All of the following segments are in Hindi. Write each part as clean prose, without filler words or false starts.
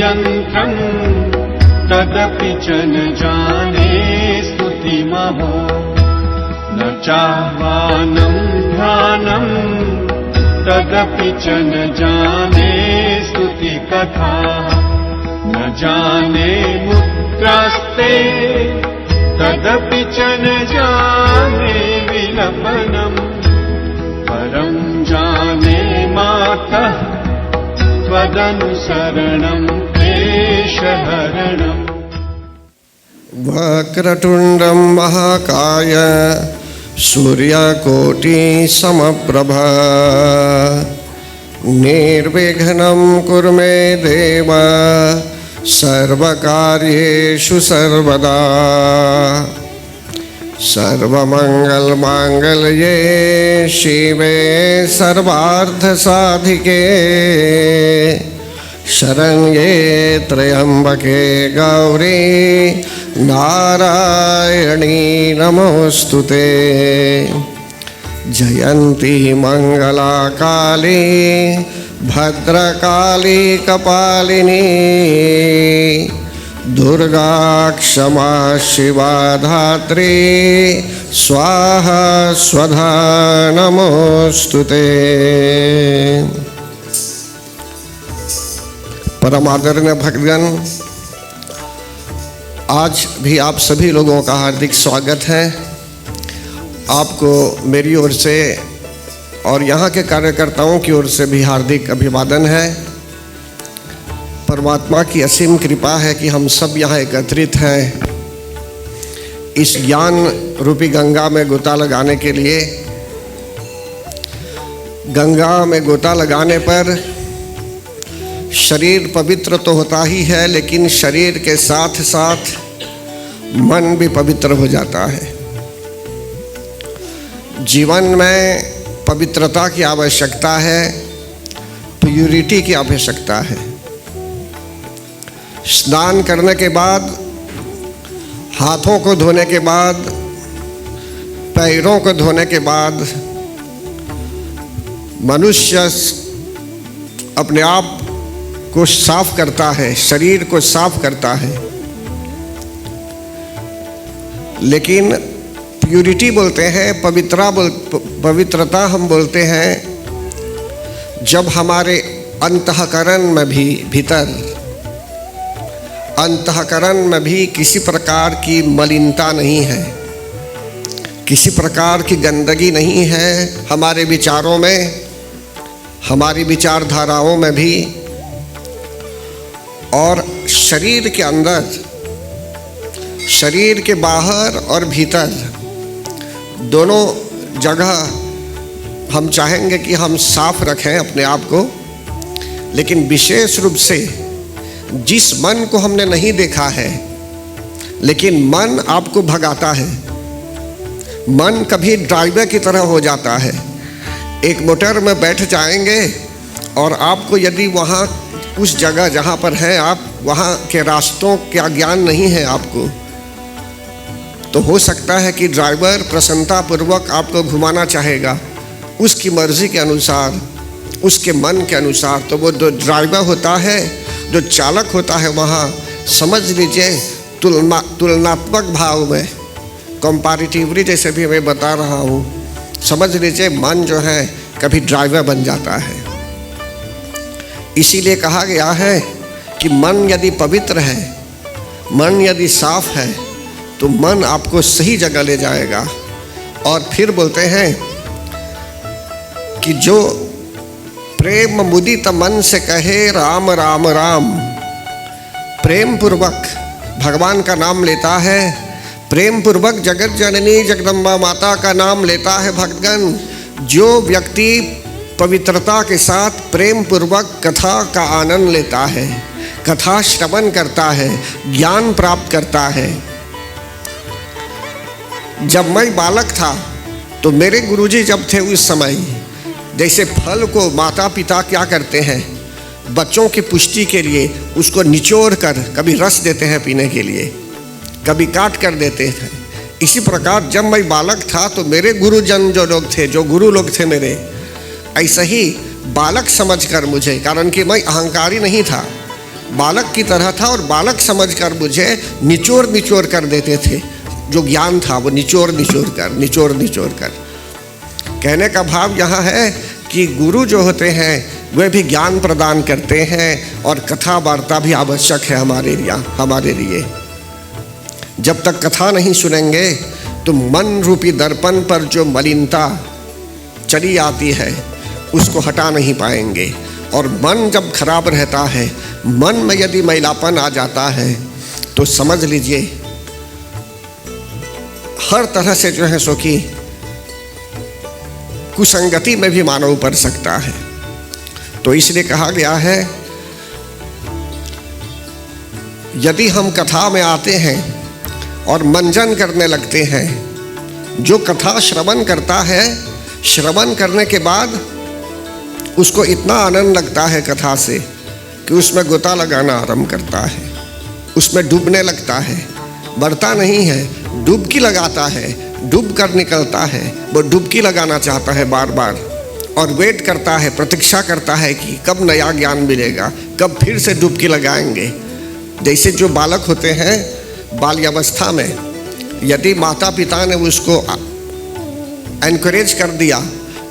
यन्त्रम् तदपि च न जाने स्तुतिमहो न चाह्वानं ध्यानं तदपि च न जाने स्तुतिकथा न जाने मुद्रास्ते तदपि च न जाने विलपनम् परं जाने मातः त्वदनुसरणं क्लेशहरणम्। वक्रतुण्डं महाकाय सूर्यकोटि समप्रभा निर्विघ्नं कुरु मे देव सर्वकार्येषु सर्वदा। सर्वमङ्गलमाङ्गल्ये शिवे सर्वार्थसाधिके शरण्ये त्र्यम्बके गौरी नारायणी नमोस्तुते। जयन्ती मंगला काली भद्रकाली कपालिनी दुर्गा क्षमा शिवा धात्री स्वाहा स्वधा नमोस्तुते। परम आदरणीय भक्तगण, आज भी आप सभी लोगों का हार्दिक स्वागत है। आपको मेरी ओर से और यहाँ के कार्यकर्ताओं की ओर से भी हार्दिक अभिवादन है। परमात्मा की असीम कृपा है कि हम सब यहाँ एकत्रित हैं इस ज्ञान रूपी गंगा में गोता लगाने के लिए। गंगा में गोता लगाने पर शरीर पवित्र तो होता ही है, लेकिन शरीर के साथ साथ मन भी पवित्र हो जाता है। जीवन में पवित्रता की आवश्यकता है, प्यूरिटी की आवश्यकता है। स्नान करने के बाद, हाथों को धोने के बाद, पैरों को धोने के बाद मनुष्य अपने आप को साफ करता है, शरीर को साफ करता है। लेकिन प्यूरिटी बोलते हैं, पवित्रता हम बोलते हैं जब हमारे अंतःकरण में भी, भीतर अंतःकरण में भी किसी प्रकार की मलिनता नहीं है, किसी प्रकार की गंदगी नहीं है। हमारे विचारों में, हमारी विचारधाराओं में भी और शरीर के अंदर, शरीर के बाहर और भीतर दोनों जगह हम चाहेंगे कि हम साफ रखें अपने आप को। लेकिन विशेष रूप से जिस मन को हमने नहीं देखा है, लेकिन मन आपको भगाता है। मन कभी ड्राइवर की तरह हो जाता है। एक मोटर में बैठ जाएंगे और आपको यदि वहाँ उस जगह जहाँ पर हैं आप, वहाँ के रास्तों का ज्ञान नहीं है आपको, तो हो सकता है कि ड्राइवर प्रसन्नतापूर्वक आपको घुमाना चाहेगा उसकी मर्जी के अनुसार, उसके मन के अनुसार। तो वो जो ड्राइवर होता है, जो चालक होता है, वहाँ समझ लीजिए तुलनात्मक भाव में, कंपैरेटिवली जैसे भी मैं बता रहा हूँ, समझ लीजिए मन जो है कभी ड्राइवर बन जाता है। इसीलिए कहा गया है कि मन यदि पवित्र है, मन यदि साफ है, तो मन आपको सही जगह ले जाएगा। और फिर बोलते हैं कि जो प्रेम मुदित मन से कहे राम राम राम, प्रेम पूर्वक भगवान का नाम लेता है, प्रेम पूर्वक जगत जननी जगदम्बा माता का नाम लेता है भक्तगण। जो व्यक्ति पवित्रता के साथ प्रेम पूर्वक कथा का आनंद लेता है, कथा श्रवण करता है, ज्ञान प्राप्त करता है। जब मैं बालक था तो मेरे गुरुजी जब थे उस समय, जैसे फल को माता पिता क्या करते हैं, बच्चों की पुष्टि के लिए उसको निचोड़ कर कभी रस देते हैं पीने के लिए, कभी काट कर देते हैं। इसी प्रकार जब मैं बालक था तो मेरे गुरुजन जो लोग थे, जो गुरु लोग थे मेरे, ऐसा ही बालक समझकर मुझे, कारण कि मैं अहंकारी नहीं था, बालक की तरह था और बालक समझकर मुझे निचोड़ निचोड़ कर देते थे। जो ज्ञान था वो निचोड़ निचोड़ कर। कहने का भाव यहाँ है कि गुरु जो होते हैं वे भी ज्ञान प्रदान करते हैं और कथा वार्ता भी आवश्यक है हमारे लिए। जब तक कथा नहीं सुनेंगे तो मन रूपी दर्पण पर जो मलिनता चली आती है उसको हटा नहीं पाएंगे। और मन जब खराब रहता है, मन में यदि मैलापन आ जाता है तो समझ लीजिए हर तरह से जो है सो कि कुसंगति में भी मानव पड़ सकता है। तो इसलिए कहा गया है यदि हम कथा में आते हैं और मंजन करने लगते हैं, जो कथा श्रवण करता है, श्रवण करने के बाद उसको इतना आनंद लगता है कथा से कि उसमें गोता लगाना आरंभ करता है, उसमें डूबने लगता है। बढ़ता नहीं है, डुबकी लगाता है, डूब कर निकलता है। वो डुबकी लगाना चाहता है बार बार और वेट करता है, प्रतीक्षा करता है कि कब नया ज्ञान मिलेगा, कब फिर से डुबकी लगाएंगे। जैसे जो बालक होते हैं बाल्यावस्था में, यदि माता पिता ने उसको एनकरेज कर दिया,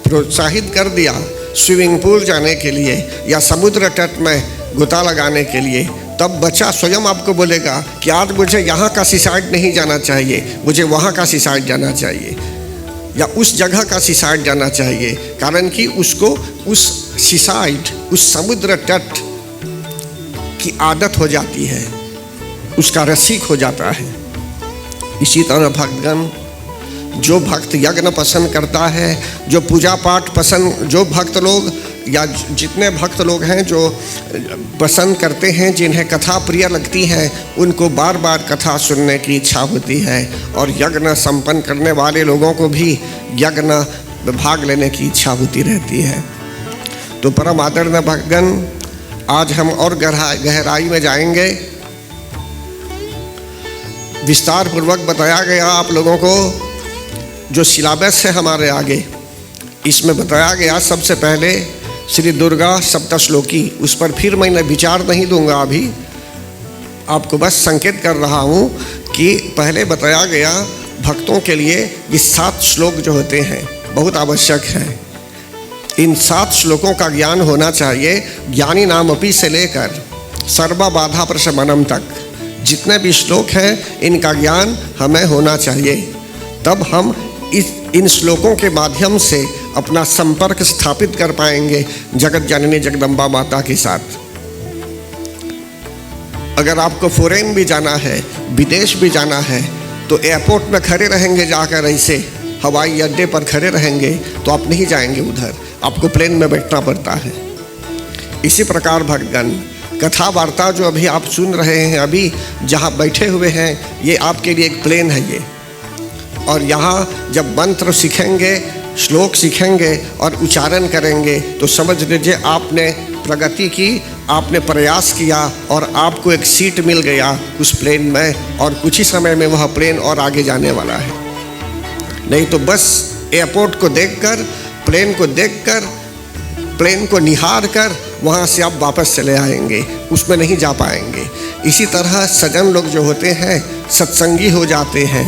प्रोत्साहित कर दिया स्विमिंग पूल जाने के लिए या समुद्र तट में गोता लगाने के लिए, तब बच्चा स्वयं आपको बोलेगा कि आज मुझे यहाँ का सीसाइड नहीं जाना चाहिए, मुझे वहाँ का सीसाइड जाना चाहिए या उस जगह का सीसाइड जाना चाहिए। कारण कि उसको उस सीसाइड, उस समुद्र तट की आदत हो जाती है, उसका रसिक हो जाता है। इसी तरह भक्तगण, जो भक्त यज्ञ पसंद करता है, जो पूजा पाठ पसंद, जो भक्त लोग या जितने भक्त लोग हैं जो पसंद करते हैं, जिन्हें कथा प्रिय लगती है, उनको बार बार कथा सुनने की इच्छा होती है। और यज्ञ संपन्न करने वाले लोगों को भी यज्ञ में भाग लेने की इच्छा होती रहती है। तो परम आदरणीय भक्तगण, आज हम और गहराई में जाएंगे। विस्तार पूर्वक बताया गया आप लोगों को जो सिलेबस है हमारे आगे, इसमें बताया गया सबसे पहले श्री दुर्गा सप्तश्लोकी। उस पर फिर मैं विचार नहीं दूंगा, अभी आपको बस संकेत कर रहा हूँ कि पहले बताया गया भक्तों के लिए ये 7 श्लोक जो होते हैं बहुत आवश्यक है। इन 7 श्लोकों का ज्ञान होना चाहिए। ज्ञानी नामपि से लेकर सर्व बाधा प्रशमनम तक जितने भी श्लोक हैं इनका ज्ञान हमें होना चाहिए। तब हम इन श्लोकों के माध्यम से अपना संपर्क स्थापित कर पाएंगे जगत जननी जगदम्बा माता के साथ। अगर आपको फॉरेन भी जाना है, विदेश भी जाना है, तो एयरपोर्ट में खड़े रहेंगे, जाकर ऐसे हवाई अड्डे पर खड़े रहेंगे तो आप नहीं जाएंगे उधर, आपको प्लेन में बैठना पड़ता है। इसी प्रकार भक्तगण, कथा वार्ता जो अभी आप सुन रहे हैं, अभी जहाँ बैठे हुए हैं, ये आपके लिए एक प्लेन है ये। और यहाँ जब मंत्र सीखेंगे, श्लोक सीखेंगे और उच्चारण करेंगे तो समझ लीजिए आपने प्रगति की, आपने प्रयास किया और आपको एक सीट मिल गया उस प्लेन में, और कुछ ही समय में वह प्लेन और आगे जाने वाला है। नहीं तो बस एयरपोर्ट को देखकर, प्लेन को देखकर, प्लेन को निहार कर वहाँ से आप वापस चले आएंगे, उसमें नहीं जा पाएंगे। इसी तरह सज्जन लोग जो होते हैं सत्संगी हो जाते हैं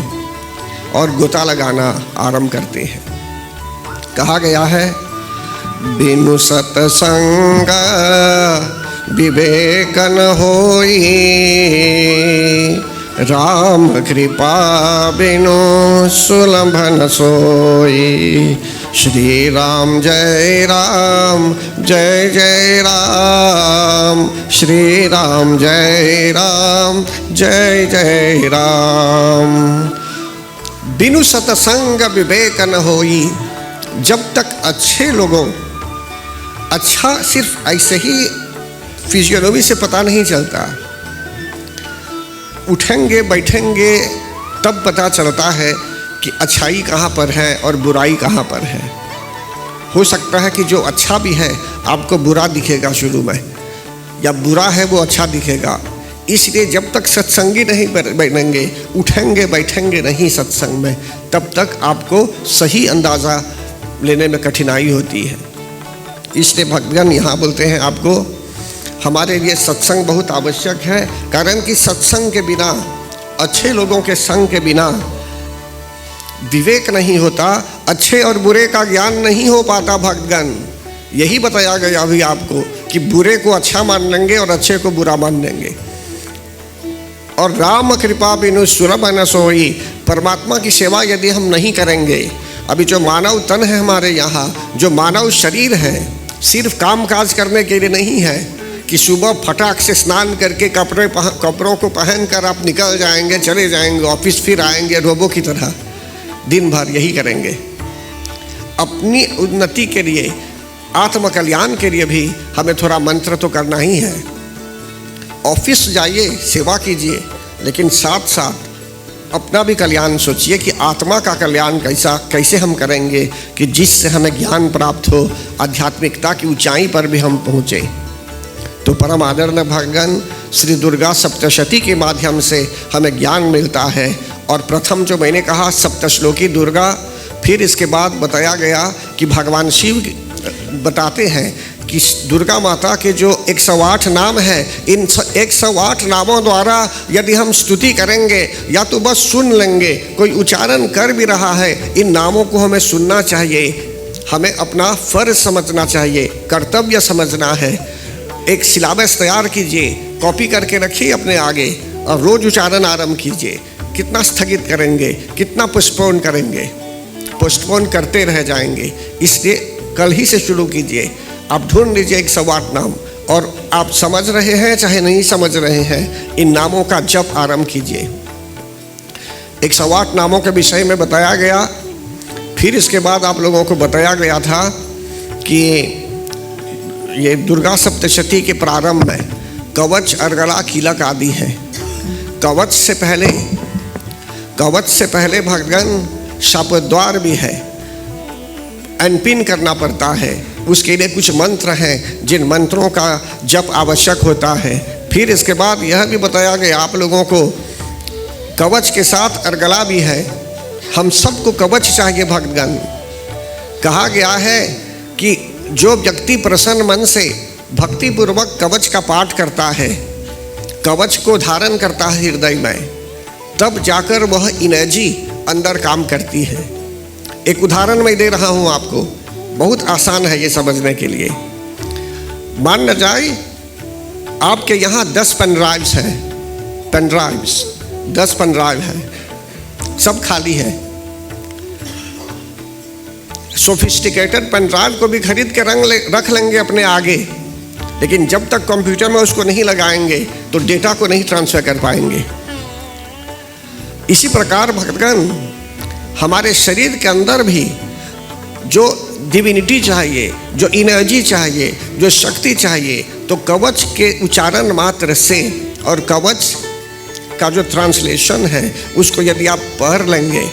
और गोता लगाना आरंभ करते हैं। कहा गया है बिनु सत्संग विवेक न होई, राम कृपा बिनु सुलभ न सोई। श्री राम जय राम, जय जय राम, श्री राम जय राम, जय जय राम। बिनु सत्संग विवेक न होई। जब तक अच्छे लोगों, अच्छा सिर्फ ऐसे ही फिजियोलॉजी से पता नहीं चलता, उठेंगे बैठेंगे तब पता चलता है कि अच्छाई कहाँ पर है और बुराई कहाँ पर है। हो सकता है कि जो अच्छा भी है आपको बुरा दिखेगा शुरू में, या बुरा है वो अच्छा दिखेगा। इसलिए जब तक सत्संगी नहीं बनेंगे, उठेंगे बैठेंगे नहीं सत्संग में, तब तक आपको सही अंदाज़ा लेने में कठिनाई होती है। इसलिए भक्तगण यहाँ बोलते हैं आपको हमारे लिए सत्संग बहुत आवश्यक है, कारण कि सत्संग के बिना, अच्छे लोगों के संग के बिना विवेक नहीं होता, अच्छे और बुरे का ज्ञान नहीं हो पाता भक्तगण। यही बताया गया अभी आपको कि बुरे को अच्छा मान लेंगे और अच्छे को बुरा मान लेंगे। और राम कृपा बिनु सुलभ न सोई, परमात्मा की सेवा यदि हम नहीं करेंगे, अभी जो मानव तन है हमारे यहाँ, जो मानव शरीर है, सिर्फ काम काज करने के लिए नहीं है कि सुबह फटाक से स्नान करके कपड़ों को पहनकर आप निकल जाएंगे, चले जाएंगे ऑफिस, फिर आएंगे रोबो की तरह, दिन भर यही करेंगे। अपनी उन्नति के लिए, आत्म कल्याण के लिए भी हमें थोड़ा मंत्र तो करना ही है। ऑफिस जाइए, सेवा कीजिए, लेकिन साथ साथ अपना भी कल्याण सोचिए कि आत्मा का कल्याण कैसे हम करेंगे कि जिससे हमें ज्ञान प्राप्त हो, आध्यात्मिकता की ऊंचाई पर भी हम पहुँचे। तो परम आदरणीय भगवान श्री दुर्गा सप्तशती के माध्यम से हमें ज्ञान मिलता है। और प्रथम जो मैंने कहा सप्तश्लोकी दुर्गा, फिर इसके बाद बताया गया कि भगवान शिव बताते हैं कि दुर्गा माता के जो 108 नाम है, इन 108 नामों द्वारा यदि हम स्तुति करेंगे या तो बस सुन लेंगे, कोई उच्चारण कर भी रहा है, इन नामों को हमें सुनना चाहिए, हमें अपना फर्ज समझना चाहिए, कर्तव्य समझना है। एक सिलेबस तैयार कीजिए, कॉपी करके रखिए अपने आगे और रोज उच्चारण आरंभ कीजिए। कितना स्थगित करेंगे, कितना पोस्टपोन करेंगे, पोस्टपोन करते रह जाएंगे। इसलिए कल ही से शुरू कीजिए। आप ढूंढ लीजिए 108 नाम, और आप समझ रहे हैं चाहे नहीं समझ रहे हैं, इन नामों का जप आरंभ कीजिए। 108 नामों के विषय में बताया गया। फिर इसके बाद आप लोगों को बताया गया था कि ये दुर्गा सप्तशती के प्रारंभ में कवच, अर्गला, कीलक आदि है। कवच से पहले भगवान शापद्वार भी है, अनपिन करना पड़ता है। उसके लिए कुछ मंत्र हैं जिन मंत्रों का जप आवश्यक होता है। फिर इसके बाद यह भी बताया गया आप लोगों को, कवच के साथ अर्गला भी है। हम सबको कवच चाहिए भक्तगण। कहा गया है कि जो व्यक्ति प्रसन्न मन से भक्तिपूर्वक कवच का पाठ करता है, कवच को धारण करता है हृदय में, तब जाकर वह एनर्जी अंदर काम करती है। एक उदाहरण मैं दे रहा हूं आपको, बहुत आसान है ये समझने के लिए। मान न जाए आपके यहाँ 10 पेनड्राइव्स हैं, 10 पेनड्राइव है, सब खाली है। सोफिस्टिकेटेड पेनड्राइव को भी खरीद के रख लेंगे अपने आगे, लेकिन जब तक कंप्यूटर में उसको नहीं लगाएंगे तो डेटा को नहीं ट्रांसफर कर पाएंगे। इसी प्रकार भक्तगण, हमारे शरीर के अंदर भी जो डिविनिटी चाहिए, जो एनर्जी चाहिए, जो शक्ति चाहिए, तो कवच के उच्चारण मात्र से और कवच का जो ट्रांसलेशन है उसको यदि आप पढ़ लेंगे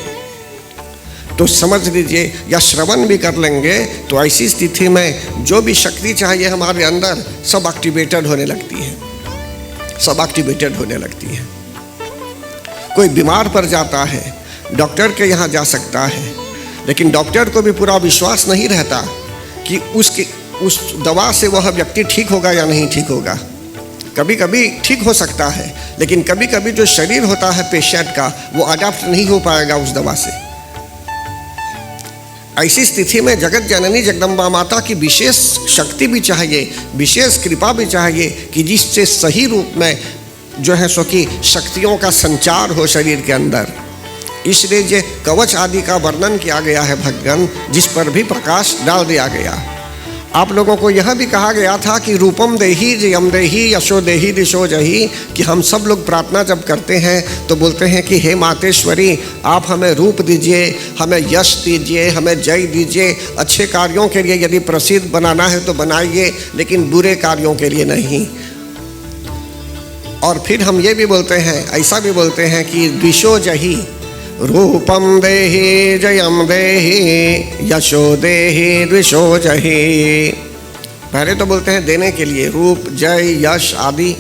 तो समझ लीजिए, या श्रवण भी कर लेंगे, तो ऐसी स्थिति में जो भी शक्ति चाहिए हमारे अंदर सब एक्टिवेटेड होने लगती है, सब एक्टिवेटेड होने लगती है। कोई बीमार पड़ जाता है, डॉक्टर के यहाँ जा सकता है, लेकिन डॉक्टर को भी पूरा विश्वास नहीं रहता कि उस दवा से वह व्यक्ति ठीक होगा या नहीं ठीक होगा। कभी कभी ठीक हो सकता है, लेकिन कभी कभी जो शरीर होता है पेशेंट का, वो अडॉप्ट नहीं हो पाएगा उस दवा से। ऐसी स्थिति में जगत जननी जगदम्बा माता की विशेष शक्ति भी चाहिए, विशेष कृपा भी चाहिए कि जिससे सही रूप में जो है सो कि शक्तियों का संचार हो शरीर के अंदर। इसलिए जो कवच आदि का वर्णन किया गया है भगवान, जिस पर भी प्रकाश डाल दिया गया। आप लोगों को यह भी कहा गया था कि रूपम देही जयम देही यशो देही दिशो जही, कि हम सब लोग प्रार्थना जब करते हैं तो बोलते हैं कि हे मातेश्वरी, आप हमें रूप दीजिए, हमें यश दीजिए, हमें जय दीजिए। अच्छे कार्यों के लिए यदि प्रसिद्ध बनाना है तो बनाइए, लेकिन बुरे कार्यों के लिए नहीं। और फिर हम ये भी बोलते हैं, ऐसा भी बोलते हैं कि द्विशो जही, रूपम देहि जयम देहि यशो देहि द्विशो जहि। पहले तो बोलते हैं देने के लिए, रूप, जय, यश आदि।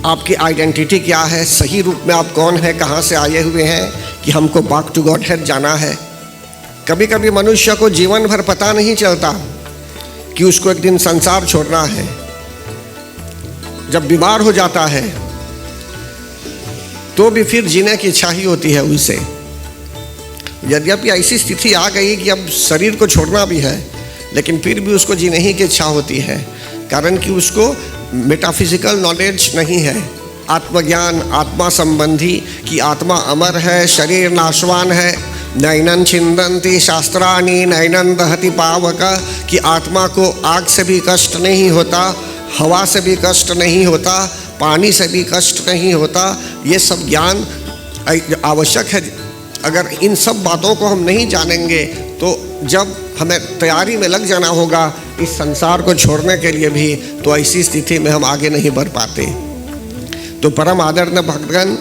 आपकी आइडेंटिटी क्या है, सही रूप में आप कौन है, कहाँ से आए हुए हैं, कि हमको बैक टू गॉड हेड जाना है। कभी कभी मनुष्य को जीवन भर पता नहीं चलता कि उसको एक दिन संसार छोड़ना है। जब बीमार हो जाता है तो भी फिर जीने की इच्छा ही होती है उसे। यद्यपि ऐसी स्थिति आ गई कि अब शरीर को छोड़ना भी है, लेकिन फिर भी उसको जीने ही की इच्छा होती है, कारण कि उसको मेटाफिजिकल नॉलेज नहीं है, आत्मज्ञान, आत्मा संबंधी कि आत्मा अमर है, शरीर नाशवान है। नैनन छिंदन्ति शास्त्राणि नैनन दहति पावक, कि आत्मा को आग से भी कष्ट नहीं होता, हवा से भी कष्ट नहीं होता, पानी से भी कष्ट नहीं होता। ये सब ज्ञान आवश्यक है। अगर इन सब बातों को हम नहीं जानेंगे तो जब हमें तैयारी में लग जाना होगा इस संसार को छोड़ने के लिए भी, तो ऐसी स्थिति में हम आगे नहीं बढ़ पाते। तो परम आदरणीय भक्तगण,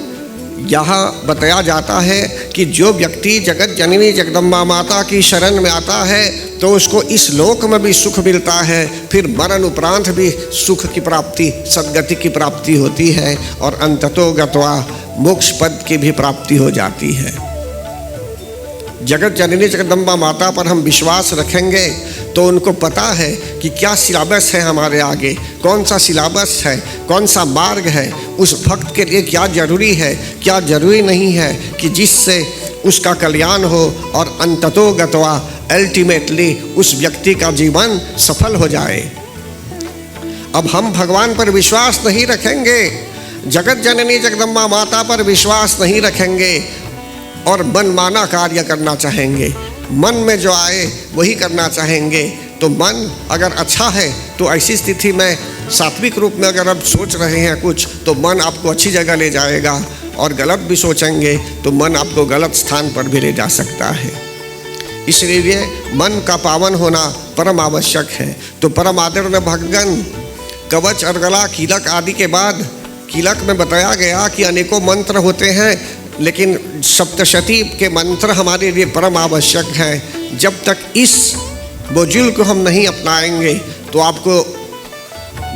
यहाँ बताया जाता है कि जो व्यक्ति जगत जननी जगदम्बा माता की शरण में आता है तो उसको इस लोक में भी सुख मिलता है, फिर मरण उपरांत भी सुख की प्राप्ति, सद्गति की प्राप्ति होती है, और अंततो गत्वा मोक्ष पद की भी प्राप्ति हो जाती है। जगत जननी जगदम्बा माता पर हम विश्वास रखेंगे तो उनको पता है कि क्या सिलेबस है हमारे आगे, कौन सा सिलेबस है, कौन सा मार्ग है, उस भक्त के लिए क्या जरूरी है, क्या जरूरी नहीं है, कि जिससे उसका कल्याण हो और अंततो गत्वा अल्टीमेटली उस व्यक्ति का जीवन सफल हो जाए। अब हम भगवान पर विश्वास नहीं रखेंगे, जगत जननी जगदम्बा माता पर विश्वास नहीं रखेंगे और मनमाना कार्य करना चाहेंगे, मन में जो आए वही करना चाहेंगे, तो मन अगर अच्छा है तो ऐसी स्थिति में सात्विक रूप में अगर आप सोच रहे हैं कुछ, तो मन आपको अच्छी जगह ले जाएगा, और गलत भी सोचेंगे तो मन आपको गलत स्थान पर भी ले जा सकता है। इसलिए मन का पावन होना परम आवश्यक है। तो परम आदरणीय भक्तगण, कवच और गला कीलक आदि के बाद कीलक में बताया गया कि अनेकों मंत्र होते हैं, लेकिन सप्तशती के मंत्र हमारे लिए परम आवश्यक हैं। जब तक इस मॉड्यूल को हम नहीं अपनाएंगे तो आपको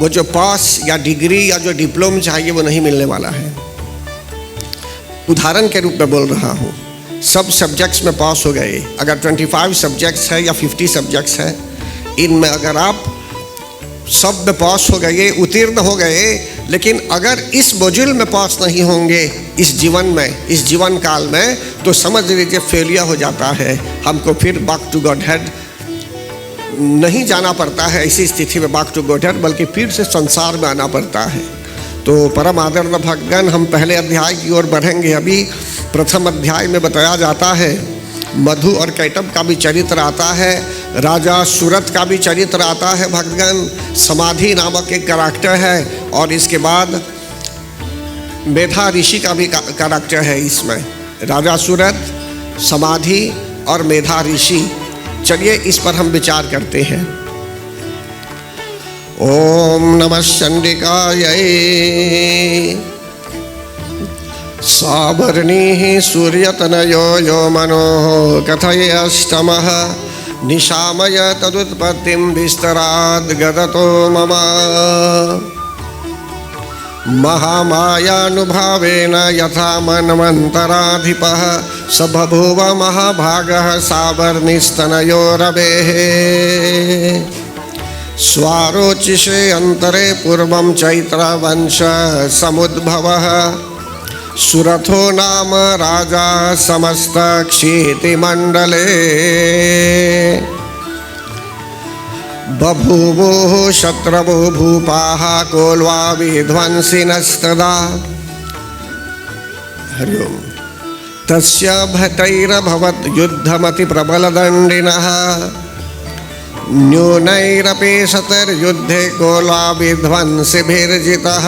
वो जो पास या डिग्री या जो डिप्लोमा चाहिए वो नहीं मिलने वाला है। उदाहरण के रूप में बोल रहा हूँ, सब सब्जेक्ट्स में पास हो गए, अगर 25 सब्जेक्ट्स है या 50 सब्जेक्ट्स है, इनमें अगर आप सब में पास हो गए, उत्तीर्ण हो गए, लेकिन अगर इस मॉड्यूल में पास नहीं होंगे इस जीवन में, इस जीवन काल में, तो समझ लीजिए फेलियर हो जाता है। हमको फिर बैक टू गॉड हेड नहीं जाना पड़ता है, ऐसी स्थिति में बैक टू गॉड हेड, बल्कि फिर से संसार में आना पड़ता है। तो परम आदरणीय भक्तगण, हम पहले अध्याय की ओर बढ़ेंगे। अभी प्रथम अध्याय में बताया जाता है मधु और कैटब का भी चरित्र आता है, राजा सूरत का भी चरित्र आता है भक्तगण, समाधि नामक एक कैरेक्टर है, और इसके बाद मेधा ऋषि का भी कैरेक्टर है इसमें। राजा सूरत, समाधि और मेधा ऋषि, चलिए इस पर हम विचार करते हैं। ओम नमः चंडिकायै सावर्णी सूर्यतनयो यो मनो कथय अष्टमः निशामय तदुत्पत्तिं विस्तराद् गदतो मम महामायानुभावेन यथा मन्वन्तराधिपः स बभूव महाभागः सावर्णिस्तनयो रवेः स्वारोचिषे अंतरे पूर्वं चैत्रवंश समुद्भवः सुरथो नाम राजा समस्त क्षितिमण्डले बभूवुः शत्रवो भूपाः कोल्वा विध्वंसिनस्तदा। हरि ओम्। तस्य भटैरभवत् युद्धमति प्रबलदण्डिनः न्यूनैरपि शतर्युद्धे कोल्वा विध्वंसिभिर्जितः।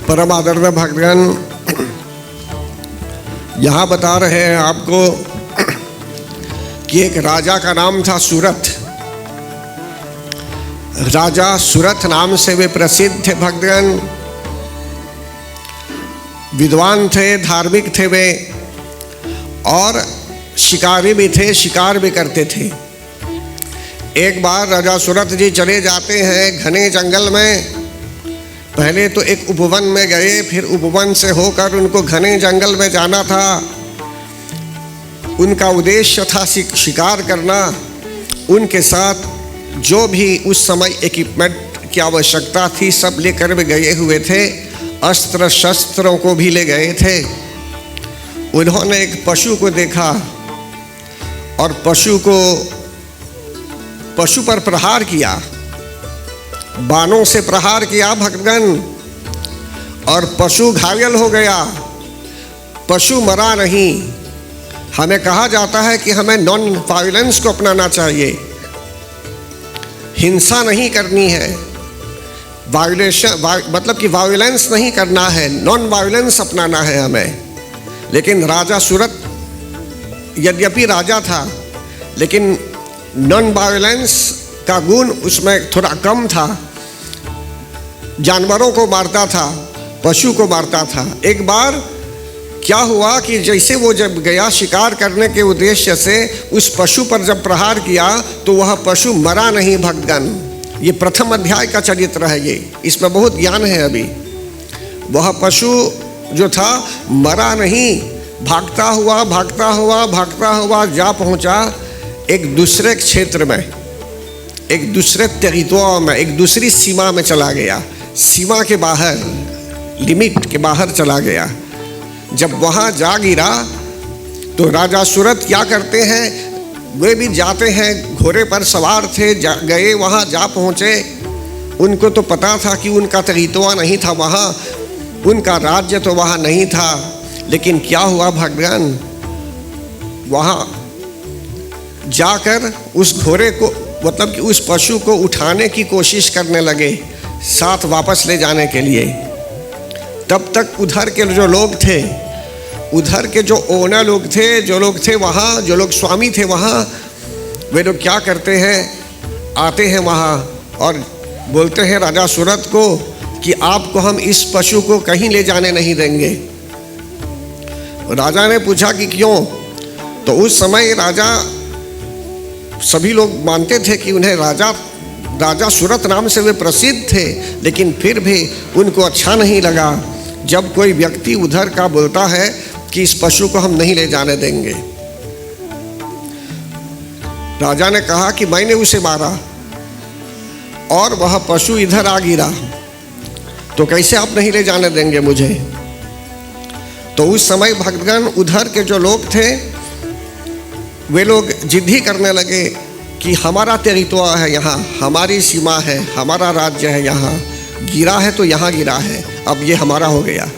परम आदरणीय भक्तगण, यहाँ बता रहे हैं आपको कि एक राजा का नाम था सूरत। राजा सूरत नाम से वे प्रसिद्ध थे भक्तगण, विद्वान थे, धार्मिक थे वे, और शिकारी भी थे, शिकार भी करते थे। एक बार राजा सूरत जी चले जाते हैं घने जंगल में। पहले तो एक उपवन में गए, फिर उपवन से होकर उनको घने जंगल में जाना था। उनका उद्देश्य था शिकार करना। उनके साथ जो भी उस समय इक्विपमेंट की आवश्यकता थी सब लेकर वे गए हुए थे, अस्त्र शस्त्रों को भी ले गए थे। उन्होंने एक पशु को देखा और पशु पर प्रहार किया, बाणों से प्रहार किया भक्तगण, और पशु घायल हो गया, पशु मरा नहीं। हमें कहा जाता है कि हमें नॉन वायलेंस को अपनाना चाहिए, हिंसा नहीं करनी है, मतलब कि वायलेंस नहीं करना है, नॉन वायलेंस अपनाना है हमें। लेकिन राजा सूरत यद्यपि राजा था, लेकिन नॉन वायलेंस का गुण उसमें थोड़ा कम था। जानवरों को मारता था, पशु को मारता था। एक बार क्या हुआ कि जैसे वो जब गया शिकार करने के उद्देश्य से, उस पशु पर जब प्रहार किया तो वह पशु मरा नहीं भक्तगण। ये प्रथम अध्याय का चरित्र है, ये इसमें बहुत ज्ञान है। अभी वह पशु जो था मरा नहीं, भागता हुआ जा पहुंचा एक दूसरे क्षेत्र में, एक दूसरे टेरिटोरी में, एक दूसरी सीमा में चला गया। सीमा के बाहर, लिमिट के बाहर चला गया। जब वहाँ जा गिरा तो राजा सूरत क्या करते हैं, वे भी जाते हैं, घोड़े पर सवार थे, गए वहाँ जा पहुँचे। उनको तो पता था कि उनका टेरिटोरी नहीं था वहाँ, उनका राज्य तो वहाँ नहीं था। लेकिन क्या हुआ भगवान, वहाँ जाकर उस घोड़े को, मतलब कि उस पशु को उठाने की कोशिश करने लगे, साथ वापस ले जाने के लिए। तब तक उधर के जो लोग थे, उधर के जो ओनर लोग थे, जो लोग थे वहाँ, जो लोग स्वामी थे वहाँ, वे लोग क्या करते हैं, आते हैं वहाँ और बोलते हैं राजा सूरत को कि आपको हम इस पशु को कहीं ले जाने नहीं देंगे। राजा ने पूछा कि क्यों? तो उस समय राजा, सभी लोग मानते थे कि उन्हें राजा सूरत नाम से वे प्रसिद्ध थे, लेकिन फिर भी उनको अच्छा नहीं लगा जब कोई व्यक्ति उधर का बोलता है कि इस पशु को हम नहीं ले जाने देंगे। राजा ने कहा कि मैंने उसे मारा और वह पशु इधर आ गिरा, तो कैसे आप नहीं ले जाने देंगे मुझे? तो उस समय भक्तगण उधर के जो लोग थे वे लोग जिद्दी करने लगे कि हमारा टेरिटोरी है यहाँ, हमारी सीमा है, हमारा राज्य है यहाँ, गिरा है तो यहाँ गिरा है, अब ये हमारा हो गया।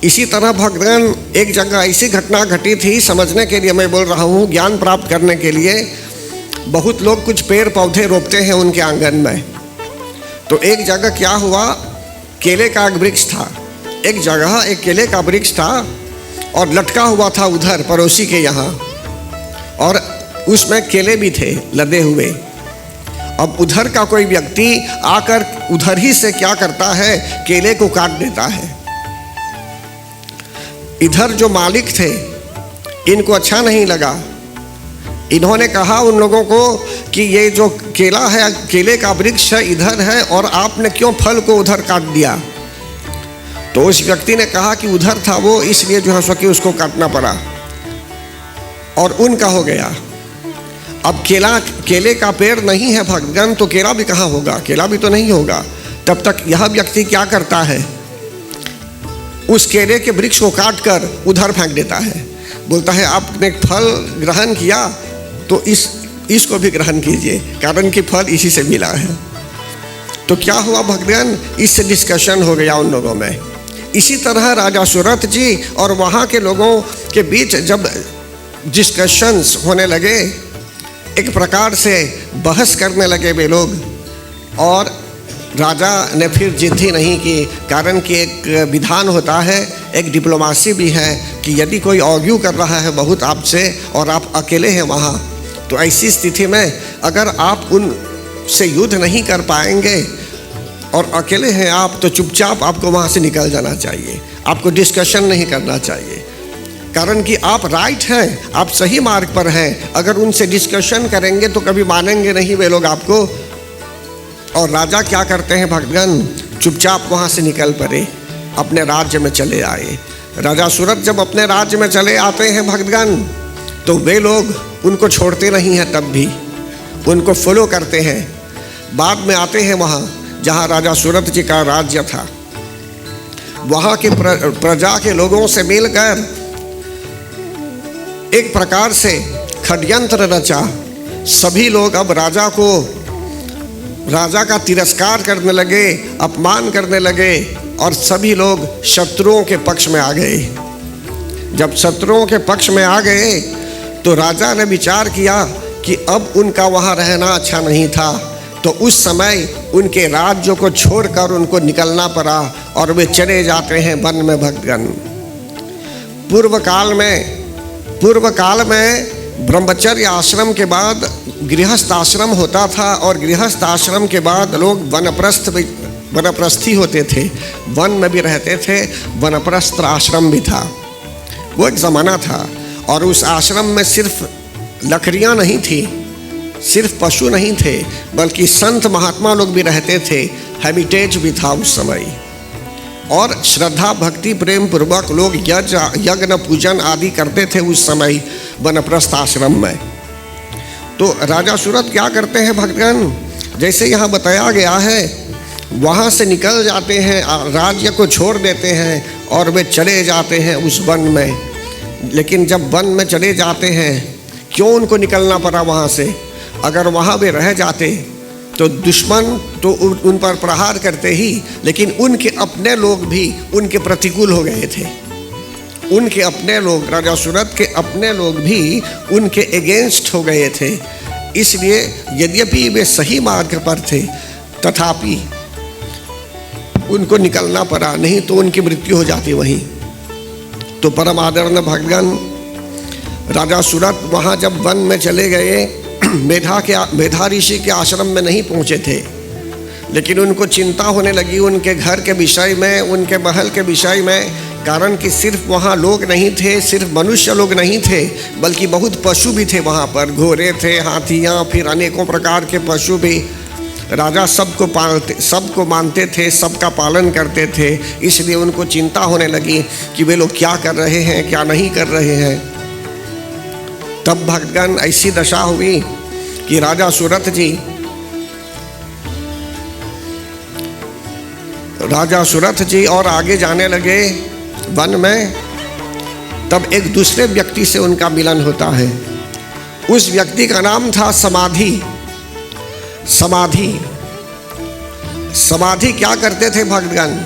इसी तरह भक्तगण एक जगह ऐसी घटना घटी थी, समझने के लिए मैं बोल रहा हूँ, ज्ञान प्राप्त करने के लिए। बहुत लोग कुछ पेड़ पौधे रोपते हैं उनके आंगन में। तो एक जगह क्या हुआ, केले का एक वृक्ष था, एक जगह एक केले का वृक्ष था और लटका हुआ था उधर पड़ोसी के यहाँ, और उसमें केले भी थे लदे हुए। अब उधर का कोई व्यक्ति आकर उधर ही से क्या करता है, केले को काट देता है। इधर जो मालिक थे इनको अच्छा नहीं लगा। इन्होंने कहा उन लोगों को कि ये जो केला है, केले का वृक्ष है इधर है, और आपने क्यों फल को उधर काट दिया? तो उस व्यक्ति ने कहा कि उधर था वो, इसलिए जो है सो कि उसको काटना पड़ा और उनका हो गया। अब केले का पेड़ नहीं है भक्तगण, तो केला भी कहाँ होगा, केला भी तो नहीं होगा। तब तक यह व्यक्ति क्या करता है, उस केले के वृक्ष को काट कर उधर फेंक देता है। बोलता है आपने फल ग्रहण किया तो इसको भी ग्रहण कीजिए, कारण कि फल इसी से मिला है। तो क्या हुआ भक्तगण, इससे डिस्कशन हो गया उन लोगों में। इसी तरह राजा सूरत जी और वहाँ के लोगों के बीच जब डिस्कशंस होने लगे, एक प्रकार से बहस करने लगे वे लोग, और राजा ने फिर जिद ही नहीं की, कारण कि एक विधान होता है, एक डिप्लोमेसी भी है कि यदि कोई आर्ग्यू कर रहा है बहुत आपसे और आप अकेले हैं वहाँ, तो ऐसी स्थिति में अगर आप उनसे युद्ध नहीं कर पाएंगे और अकेले हैं आप, तो चुपचाप आपको वहाँ से निकल जाना चाहिए, आपको डिस्कशन नहीं करना चाहिए, कारण कि आप राइट हैं, आप सही मार्ग पर हैं। अगर उनसे डिस्कशन करेंगे तो कभी मानेंगे नहीं वे लोग आपको। और राजा क्या करते हैं भक्तगण, चुपचाप वहाँ से निकल पड़े, अपने राज्य में चले आए। राजा सूरत जब अपने राज्य में चले आते हैं भक्तगण, तो वे लोग उनको छोड़ते नहीं हैं, तब भी उनको फॉलो करते हैं। बाद में आते हैं वहाँ जहाँ राजा सूरत जी का राज्य था। वहाँ की प्रजा के लोगों से मिलकर एक प्रकार से षड्यंत्र रचा। सभी लोग अब राजा का तिरस्कार करने लगे, अपमान करने लगे और सभी लोग शत्रुओं के पक्ष में आ गए। जब शत्रुओं के पक्ष में आ गए तो राजा ने विचार किया कि अब उनका वहाँ रहना अच्छा नहीं था, तो उस समय उनके राज्यों को छोड़कर उनको निकलना पड़ा और वे चले जाते हैं वन में भक्तगण। पूर्व काल में ब्रह्मचर्य आश्रम के बाद गृहस्थ आश्रम होता था और गृहस्थ आश्रम के बाद लोग वनप्रस्थी होते थे, वन में भी रहते थे। वनप्रस्थ आश्रम भी था, वो एक ज़माना था। और उस आश्रम में सिर्फ लकड़ियाँ नहीं थी, सिर्फ पशु नहीं थे, बल्कि संत महात्मा लोग भी रहते थे। हैबिटेज भी था उस समय और श्रद्धा भक्ति प्रेम पूर्वक लोग यज्ञ पूजन आदि करते थे उस समय वनप्रस्थ आश्रम में। तो राजा सूरत क्या करते हैं भक्तगण, जैसे यहाँ बताया गया है, वहाँ से निकल जाते हैं, राज्य को छोड़ देते हैं और वे चले जाते हैं उस वन में। लेकिन जब वन में चले जाते हैं, क्यों उनको निकलना पड़ा वहाँ से? अगर वहाँ वे रह जाते तो दुश्मन तो उन पर प्रहार करते ही, लेकिन उनके अपने लोग भी उनके प्रतिकूल हो गए थे। उनके अपने लोग, राजा सूरत के अपने लोग भी उनके अगेंस्ट हो गए थे। इसलिए यद्यपि वे सही मार्ग पर थे, तथापि उनको निकलना पड़ा, नहीं तो उनकी मृत्यु हो जाती वहीं। तो परम आदरणीय भक्तगण, राजा सूरत वहाँ जब वन में चले गए, मेधा ऋषि के आश्रम में नहीं पहुँचे थे, लेकिन उनको चिंता होने लगी उनके घर के विषय में, उनके महल के विषय में। कारण कि सिर्फ वहाँ लोग नहीं थे, सिर्फ मनुष्य लोग नहीं थे, बल्कि बहुत पशु भी थे वहाँ पर। घोड़े थे, हाथियाँ, फिर अनेकों प्रकार के पशु भी। राजा सबको मानते थे, सबका पालन करते थे। इसलिए उनको चिंता होने लगी कि वे लोग क्या कर रहे हैं, क्या नहीं कर रहे हैं। तब भक्तगण ऐसी दशा हुई कि राजा सूरत जी और आगे जाने लगे वन में। तब एक दूसरे व्यक्ति से उनका मिलन होता है। उस व्यक्ति का नाम था समाधि क्या करते थे भक्तगण?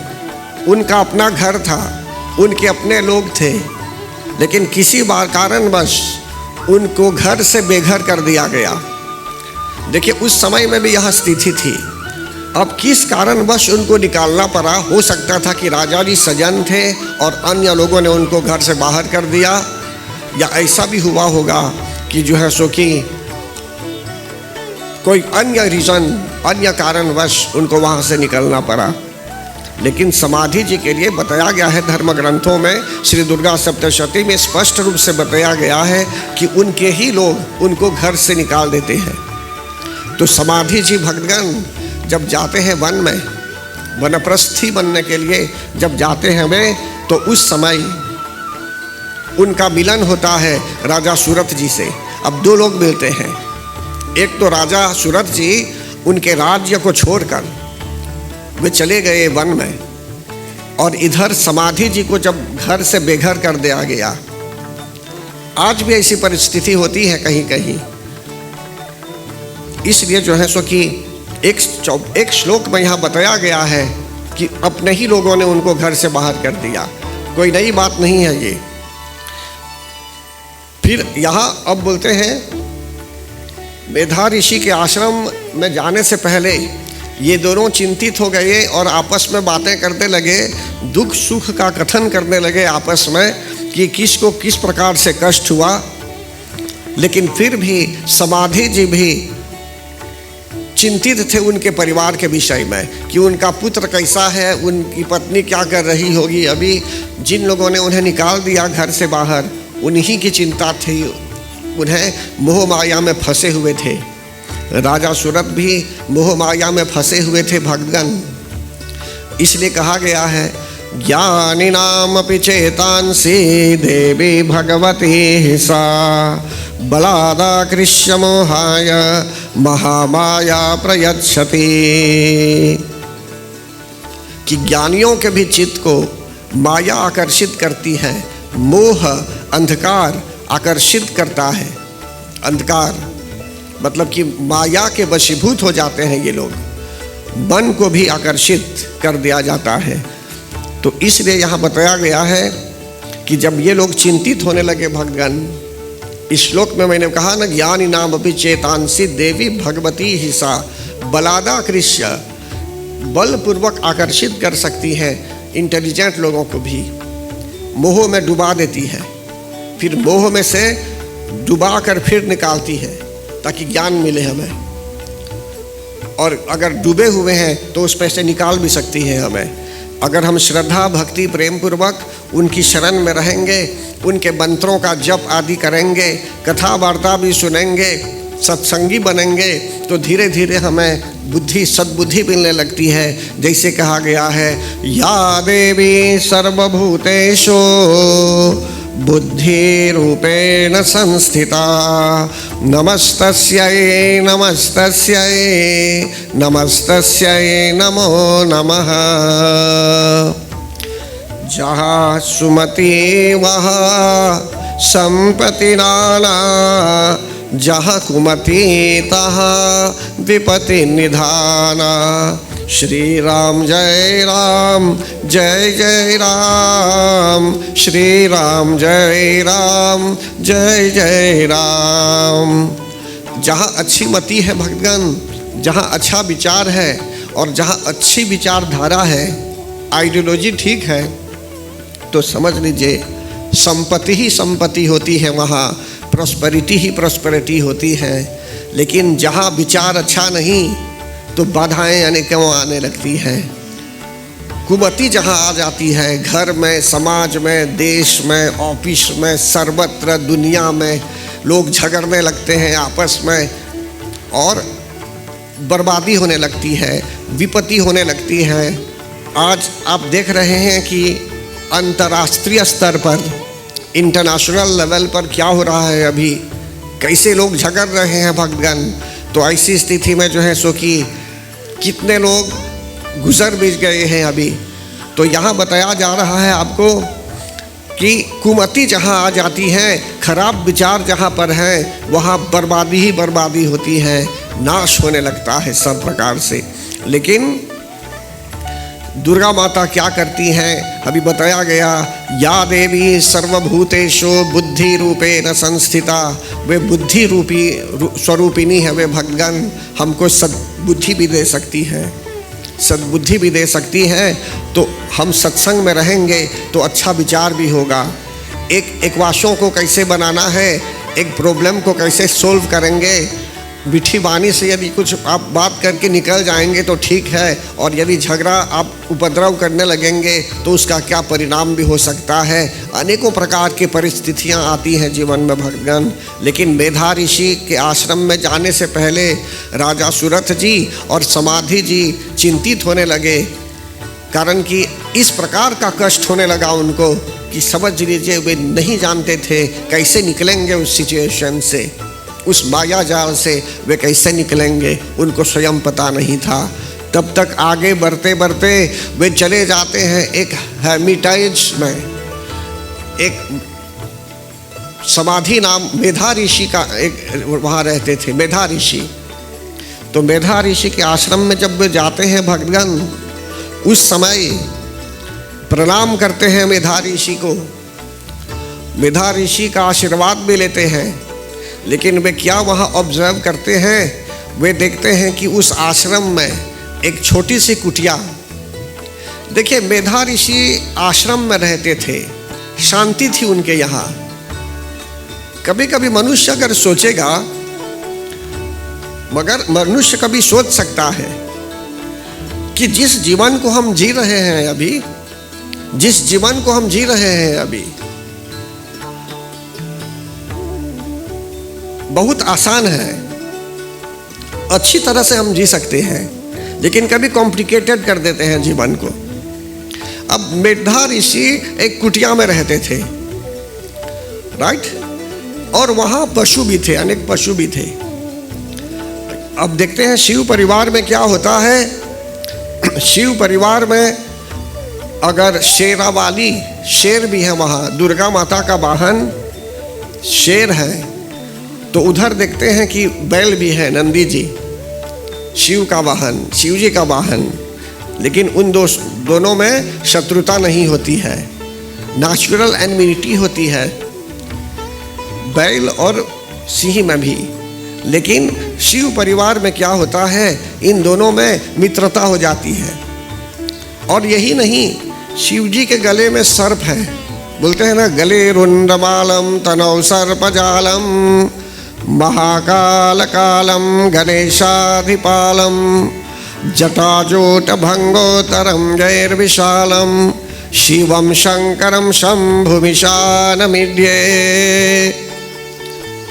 उनका अपना घर था, उनके अपने लोग थे, लेकिन किसी कारणवश उनको घर से बेघर कर दिया गया। देखिए, उस समय में भी यह स्थिति थी। अब किस कारणवश उनको निकालना पड़ा? हो सकता था कि राजा जी सजन थे और अन्य लोगों ने उनको घर से बाहर कर दिया, या ऐसा भी हुआ होगा कि जो है सो कि कोई अन्य कारणवश उनको वहाँ से निकलना पड़ा। लेकिन समाधि जी के लिए बताया गया है धर्म ग्रंथों में, श्री दुर्गा सप्तशती में स्पष्ट रूप से बताया गया है कि उनके ही लोग उनको घर से निकाल देते हैं। तो समाधि जी भक्तगण जब जाते हैं वन में, वनप्रस्थी बनने के लिए जब जाते हैं वे, तो उस समय उनका मिलन होता है राजा सूरत जी से। अब दो लोग मिलते हैं, एक तो राजा सूरत जी उनके राज्य को छोड़कर वे चले गए वन में, और इधर समाधि जी को जब घर से बेघर कर दिया गया। आज भी ऐसी परिस्थिति होती है कहीं कहीं। इसलिए जो है सो कि एक श्लोक में यहाँ बताया गया है कि अपने ही लोगों ने उनको घर से बाहर कर दिया। कोई नई बात नहीं है ये। फिर यहाँ अब बोलते हैं, मेधा ऋषि के आश्रम में जाने से पहले ये दोनों चिंतित हो गए और आपस में बातें करने लगे, दुख सुख का कथन करने लगे आपस में कि किसको किस प्रकार से कष्ट हुआ। लेकिन फिर भी समाधि जी भी चिंतित थे उनके परिवार के विषय में कि उनका पुत्र कैसा है, उनकी पत्नी क्या कर रही होगी। अभी जिन लोगों ने उन्हें निकाल दिया घर से बाहर, उन्हीं की चिंता थी। उन्हें मोह माया में फंसे हुए थे। राजा सूरत भी मोह माया में फंसे हुए थे भक्तगण। इसलिए कहा गया है ज्ञानिनामपि चेतांसि देवी भगवती सा बलादाकृष्य मोहाय महामाया प्रयच्छति। कि ज्ञानियों के भी चित्त को माया आकर्षित करती है, मोह अंधकार आकर्षित करता है। अंधकार मतलब कि माया के वशीभूत हो जाते हैं ये लोग, मन को भी आकर्षित कर दिया जाता है। तो इसलिए यहाँ बताया गया है कि जब ये लोग चिंतित होने लगे भक्तगण, इस श्लोक में मैंने कहा ना, ज्ञानी नाम अपि चेतांसि देवी भगवती ही सा बलादाकृष्य, बलपूर्वक आकर्षित कर सकती है इंटेलिजेंट लोगों को भी, मोह में डुबा देती है, फिर मोह में से डुबा कर फिर निकालती है ताकि ज्ञान मिले हमें। और अगर डूबे हुए हैं तो उस पर से निकाल भी सकती है हमें। अगर हम श्रद्धा भक्ति प्रेम पूर्वक उनकी शरण में रहेंगे, उनके मंत्रों का जप आदि करेंगे, कथा वार्ता भी सुनेंगे, सत्संगी बनेंगे, तो धीरे धीरे हमें बुद्धि सद्बुद्धि मिलने लगती है। जैसे कहा गया है, या देवी सर्वभूतेषु बुद्धि रूपेण संस्थिता नमस्तस्यै नमस्तस्यै नमस्तस्यै नमो नमः। जहाँ सुमति वहाँ संपत्ति नाना, जहाँ कुमति तहाँ विपत्ति निधाना। श्री राम जय राम जय जय राम, श्री राम जय राम जय जय राम। जहाँ अच्छी मति है भक्तगण, जहाँ अच्छा विचार है और जहाँ अच्छी विचारधारा है, आइडियोलॉजी ठीक है, तो समझ लीजिए संपत्ति ही संपत्ति होती है, वहाँ प्रॉस्पेरिटी ही प्रॉस्पेरिटी होती है। लेकिन जहाँ विचार अच्छा नहीं तो बाधाएं अनेकों आने लगती हैं। कुमति जहाँ आ जाती है, घर में, समाज में, देश में, ऑफिस में, सर्वत्र दुनिया में लोग झगड़ने लगते हैं आपस में और बर्बादी होने लगती है, विपत्ति होने लगती है। आज आप देख रहे हैं कि अंतर्राष्ट्रीय स्तर पर, इंटरनेशनल लेवल पर क्या हो रहा है, अभी कैसे लोग झगड़ रहे हैं भक्तगण। तो ऐसी स्थिति में जो है सो कि कितने लोग गुजर भी गए हैं अभी। तो यहाँ बताया जा रहा है आपको कि कुमति जहाँ आ जाती है, खराब विचार जहाँ पर है, वहाँ बर्बादी ही बर्बादी होती है, नाश होने लगता है सब प्रकार से। लेकिन दुर्गा माता क्या करती हैं, अभी बताया गया, या देवी सर्वभूतेषु बुद्धि रूपेण संस्थिता। वे बुद्धि रूपी स्वरूपिणी है, वे भगवान हमको सद्बुद्धि भी दे सकती है, सद्बुद्धि भी दे सकती है। तो हम सत्संग में रहेंगे तो अच्छा विचार भी होगा। एक वाशों को कैसे बनाना है, एक प्रॉब्लम को कैसे सोल्व करेंगे, मीठी वाणी से यदि कुछ आप बात करके निकल जाएंगे तो ठीक है, और यदि झगड़ा आप उपद्रव करने लगेंगे तो उसका क्या परिणाम भी हो सकता है। अनेकों प्रकार की परिस्थितियां आती हैं जीवन में भगवान। लेकिन मेधा ऋषि के आश्रम में जाने से पहले राजा सुरथ जी और समाधि जी चिंतित होने लगे, कारण कि इस प्रकार का कष्ट होने लगा उनको कि समझ लीजिए वे नहीं जानते थे कैसे निकलेंगे उस सिचुएशन से, उस माया जाल से वे कैसे निकलेंगे, उनको स्वयं पता नहीं था। तब तक आगे बढ़ते बढ़ते वे चले जाते हैं एक हेर्मिटेज में, एक समाधि नाम मेधा ऋषि का एक वहाँ रहते थे, मेधा ऋषि। तो मेधा ऋषि के आश्रम में जब वे जाते हैं भगवान, उस समय प्रणाम करते हैं मेधा ऋषि को, मेधा ऋषि का आशीर्वाद भी लेते हैं। लेकिन वे क्या वहाँ ऑब्जर्व करते हैं, वे देखते हैं कि उस आश्रम में एक छोटी सी कुटिया। देखिए मेधा ऋषि आश्रम में रहते थे, शांति थी उनके यहाँ। कभी कभी मनुष्य अगर सोचेगा, मगर मनुष्य कभी सोच सकता है कि जिस जीवन को हम जी रहे हैं अभी, जिस जीवन को हम जी रहे हैं अभी बहुत आसान है, अच्छी तरह से हम जी सकते हैं, लेकिन कभी कॉम्प्लिकेटेड कर देते हैं जीवन को। अब मेधा ऋषि एक कुटिया में रहते थे, राइट, और वहाँ पशु भी थे, अनेक पशु भी थे। अब देखते हैं शिव परिवार में क्या होता है। शिव परिवार में अगर शेरावाली, शेर भी है वहाँ, दुर्गा माता का वाहन शेर है, तो उधर देखते हैं कि बैल भी है, नंदी जी, शिव का वाहन, शिव जी का वाहन। लेकिन उन दोनों में शत्रुता नहीं होती है, नेचुरल एनमिटी होती है, बैल और सिंह में भी। लेकिन शिव परिवार में क्या होता है, इन दोनों में मित्रता हो जाती है। और यही नहीं, शिव जी के गले में सर्प है, बोलते हैं ना, गले रुंडमालम तनौ सर्पजालम महाकाल कालम गणेशाधिपालम जटाजोट भंगोतरम जैर्विशालम शिवम शंकरम शंभुमिशानमिड्ये।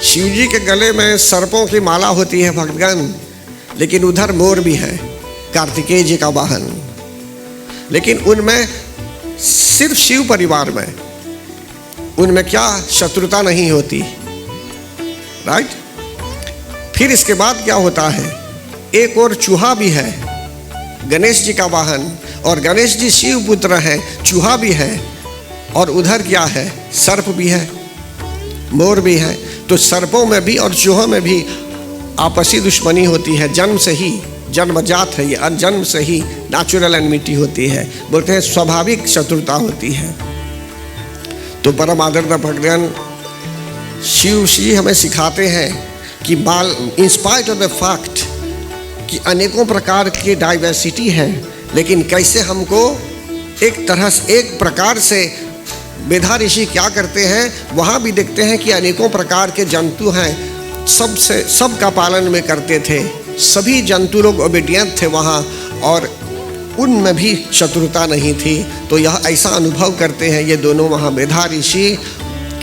शिव जी के गले में सर्पों की माला होती है भक्तगण, लेकिन उधर मोर भी है, कार्तिकेय जी का वाहन। लेकिन उनमें सिर्फ शिव परिवार में उनमें क्या शत्रुता नहीं होती, राइट। फिर इसके बाद क्या होता है, एक और चूहा भी है, गणेश जी का वाहन, और गणेश जी शिव पुत्र हैं, चूहा भी है, और उधर क्या है, सर्प भी है, मोर भी है। तो सर्पों में भी और चूहों में भी आपसी दुश्मनी होती है, जन्म से ही, जन्मजात है ये, जन्म से ही नेचुरल एनमिटी होती है, बोलते हैं स्वाभाविक शत्रुता होती है। तो परम आदरणीय भक्तगण, शिव जी हमें सिखाते हैं कि in spite of the fact कि अनेकों प्रकार की डाइवर्सिटी है, लेकिन कैसे हमको एक तरह से, एक प्रकार से मेधा ऋषि क्या करते हैं, वहाँ भी देखते हैं कि अनेकों प्रकार के जंतु हैं, सबका पालन में करते थे, सभी जंतु लोग ओबीडियंट थे वहाँ, और उनमें भी शत्रुता नहीं थी। तो यह ऐसा अनुभव करते हैं ये दोनों वहाँ मेधा ऋषि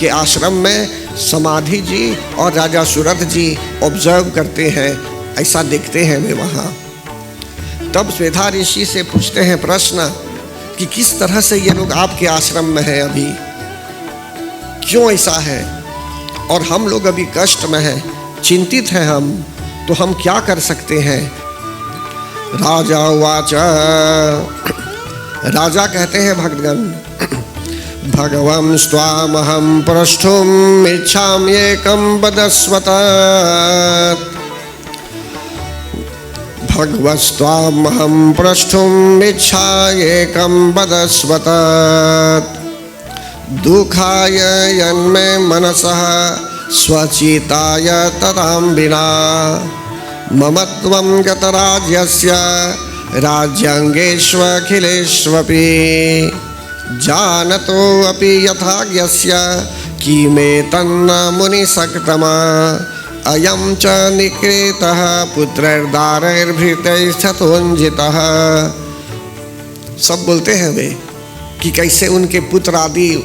के आश्रम में समाधि जी और राजा सुरथ जी ऑब्जर्व करते हैं, ऐसा देखते हैं वे वहाँ। तब मेधा ऋषि से पूछते हैं प्रश्न कि किस तरह से ये लोग आपके आश्रम में हैं अभी, क्यों ऐसा है, और हम लोग अभी कष्ट में हैं, चिंतित हैं हम, तो हम क्या कर सकते हैं। राजा उवाच, राजा कहते हैं भक्तगण, भगवं स्वामहं प्रष्टुम इच्छामि एकं वदस्वत, भगवस्त्वामहं प्रष्टुम इच्छामि एकं वदस्वत, दुःखाय यन्मे मनसः स्वचिताय ततां विना ममत्वं गतराज्यस्य राज्याङ्गेष्वखिलेष्वपि जानतो अपि यथाज्ञस्य किमेतन्न मुनिसक्तमा अयं च निकृतः पुत्रैर्दारैर्भृतैस्ततोऽञ्जितः। सब बोलते हैं वे कि कैसे उनके पुत्र आदि,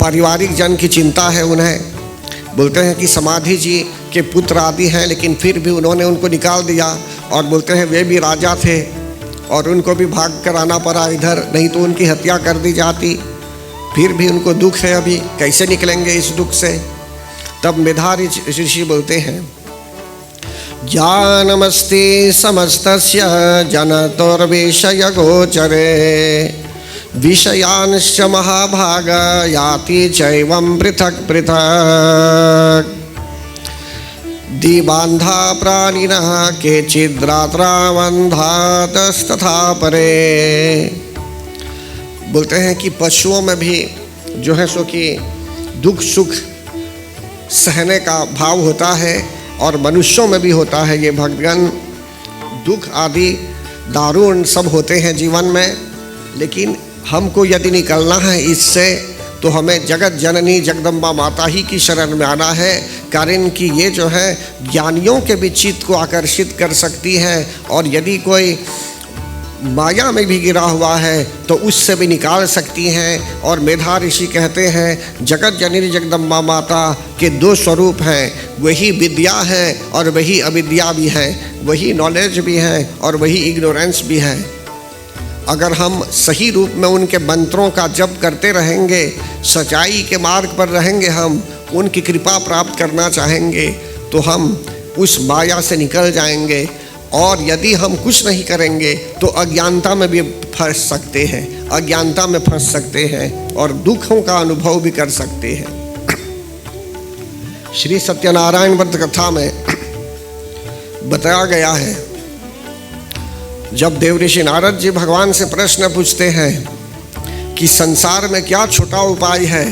पारिवारिक जन की चिंता है उन्हें। बोलते हैं कि समाधि जी के पुत्र आदि हैं, लेकिन फिर भी उन्होंने उनको निकाल दिया, और बोलते हैं वे भी राजा थे और उनको भी भाग कर आना पड़ा इधर, नहीं तो उनकी हत्या कर दी जाती। फिर भी उनको दुख है, अभी कैसे निकलेंगे इस दुख से। तब मेधा ऋषि बोलते हैं, ज्ञानमस्ति समस्तस्य जनतोर्विषय गोचरे विषयांश्च महाभाग याति चैवं पृथक् पृथक् दिबान्धा प्राणिनः केचिद्रात्रावन्धातस्तथा परे। बोलते हैं कि पशुओं में भी जो है सो कि दुख सुख सहने का भाव होता है, और मनुष्यों में भी होता है ये भक्तगण। दुख आदि दारुण सब होते हैं जीवन में, लेकिन हमको यदि निकलना है इससे, तो हमें जगत जननी जगदम्बा माता ही की शरण में आना है, कारण कि ये जो है ज्ञानियों के भी चित्त को आकर्षित कर सकती है, और यदि कोई माया में भी गिरा हुआ है तो उससे भी निकाल सकती हैं। और मेधा ऋषि कहते हैं जगत जननी जगदम्बा माता के दो स्वरूप हैं, वही विद्या है और वही अविद्या भी है, वही नॉलेज भी है और वही इग्नोरेंस भी है। अगर हम सही रूप में उनके मंत्रों का जप करते रहेंगे, सच्चाई के मार्ग पर रहेंगे, हम उनकी कृपा प्राप्त करना चाहेंगे, तो हम उस माया से निकल जाएंगे। और यदि हम कुछ नहीं करेंगे तो अज्ञानता में भी फंस सकते हैं, अज्ञानता में फंस सकते हैं और दुखों का अनुभव भी कर सकते हैं। श्री सत्यनारायण व्रत कथा में बताया गया है, जब देवऋषि नारद जी भगवान से प्रश्न पूछते हैं कि संसार में क्या छोटा उपाय है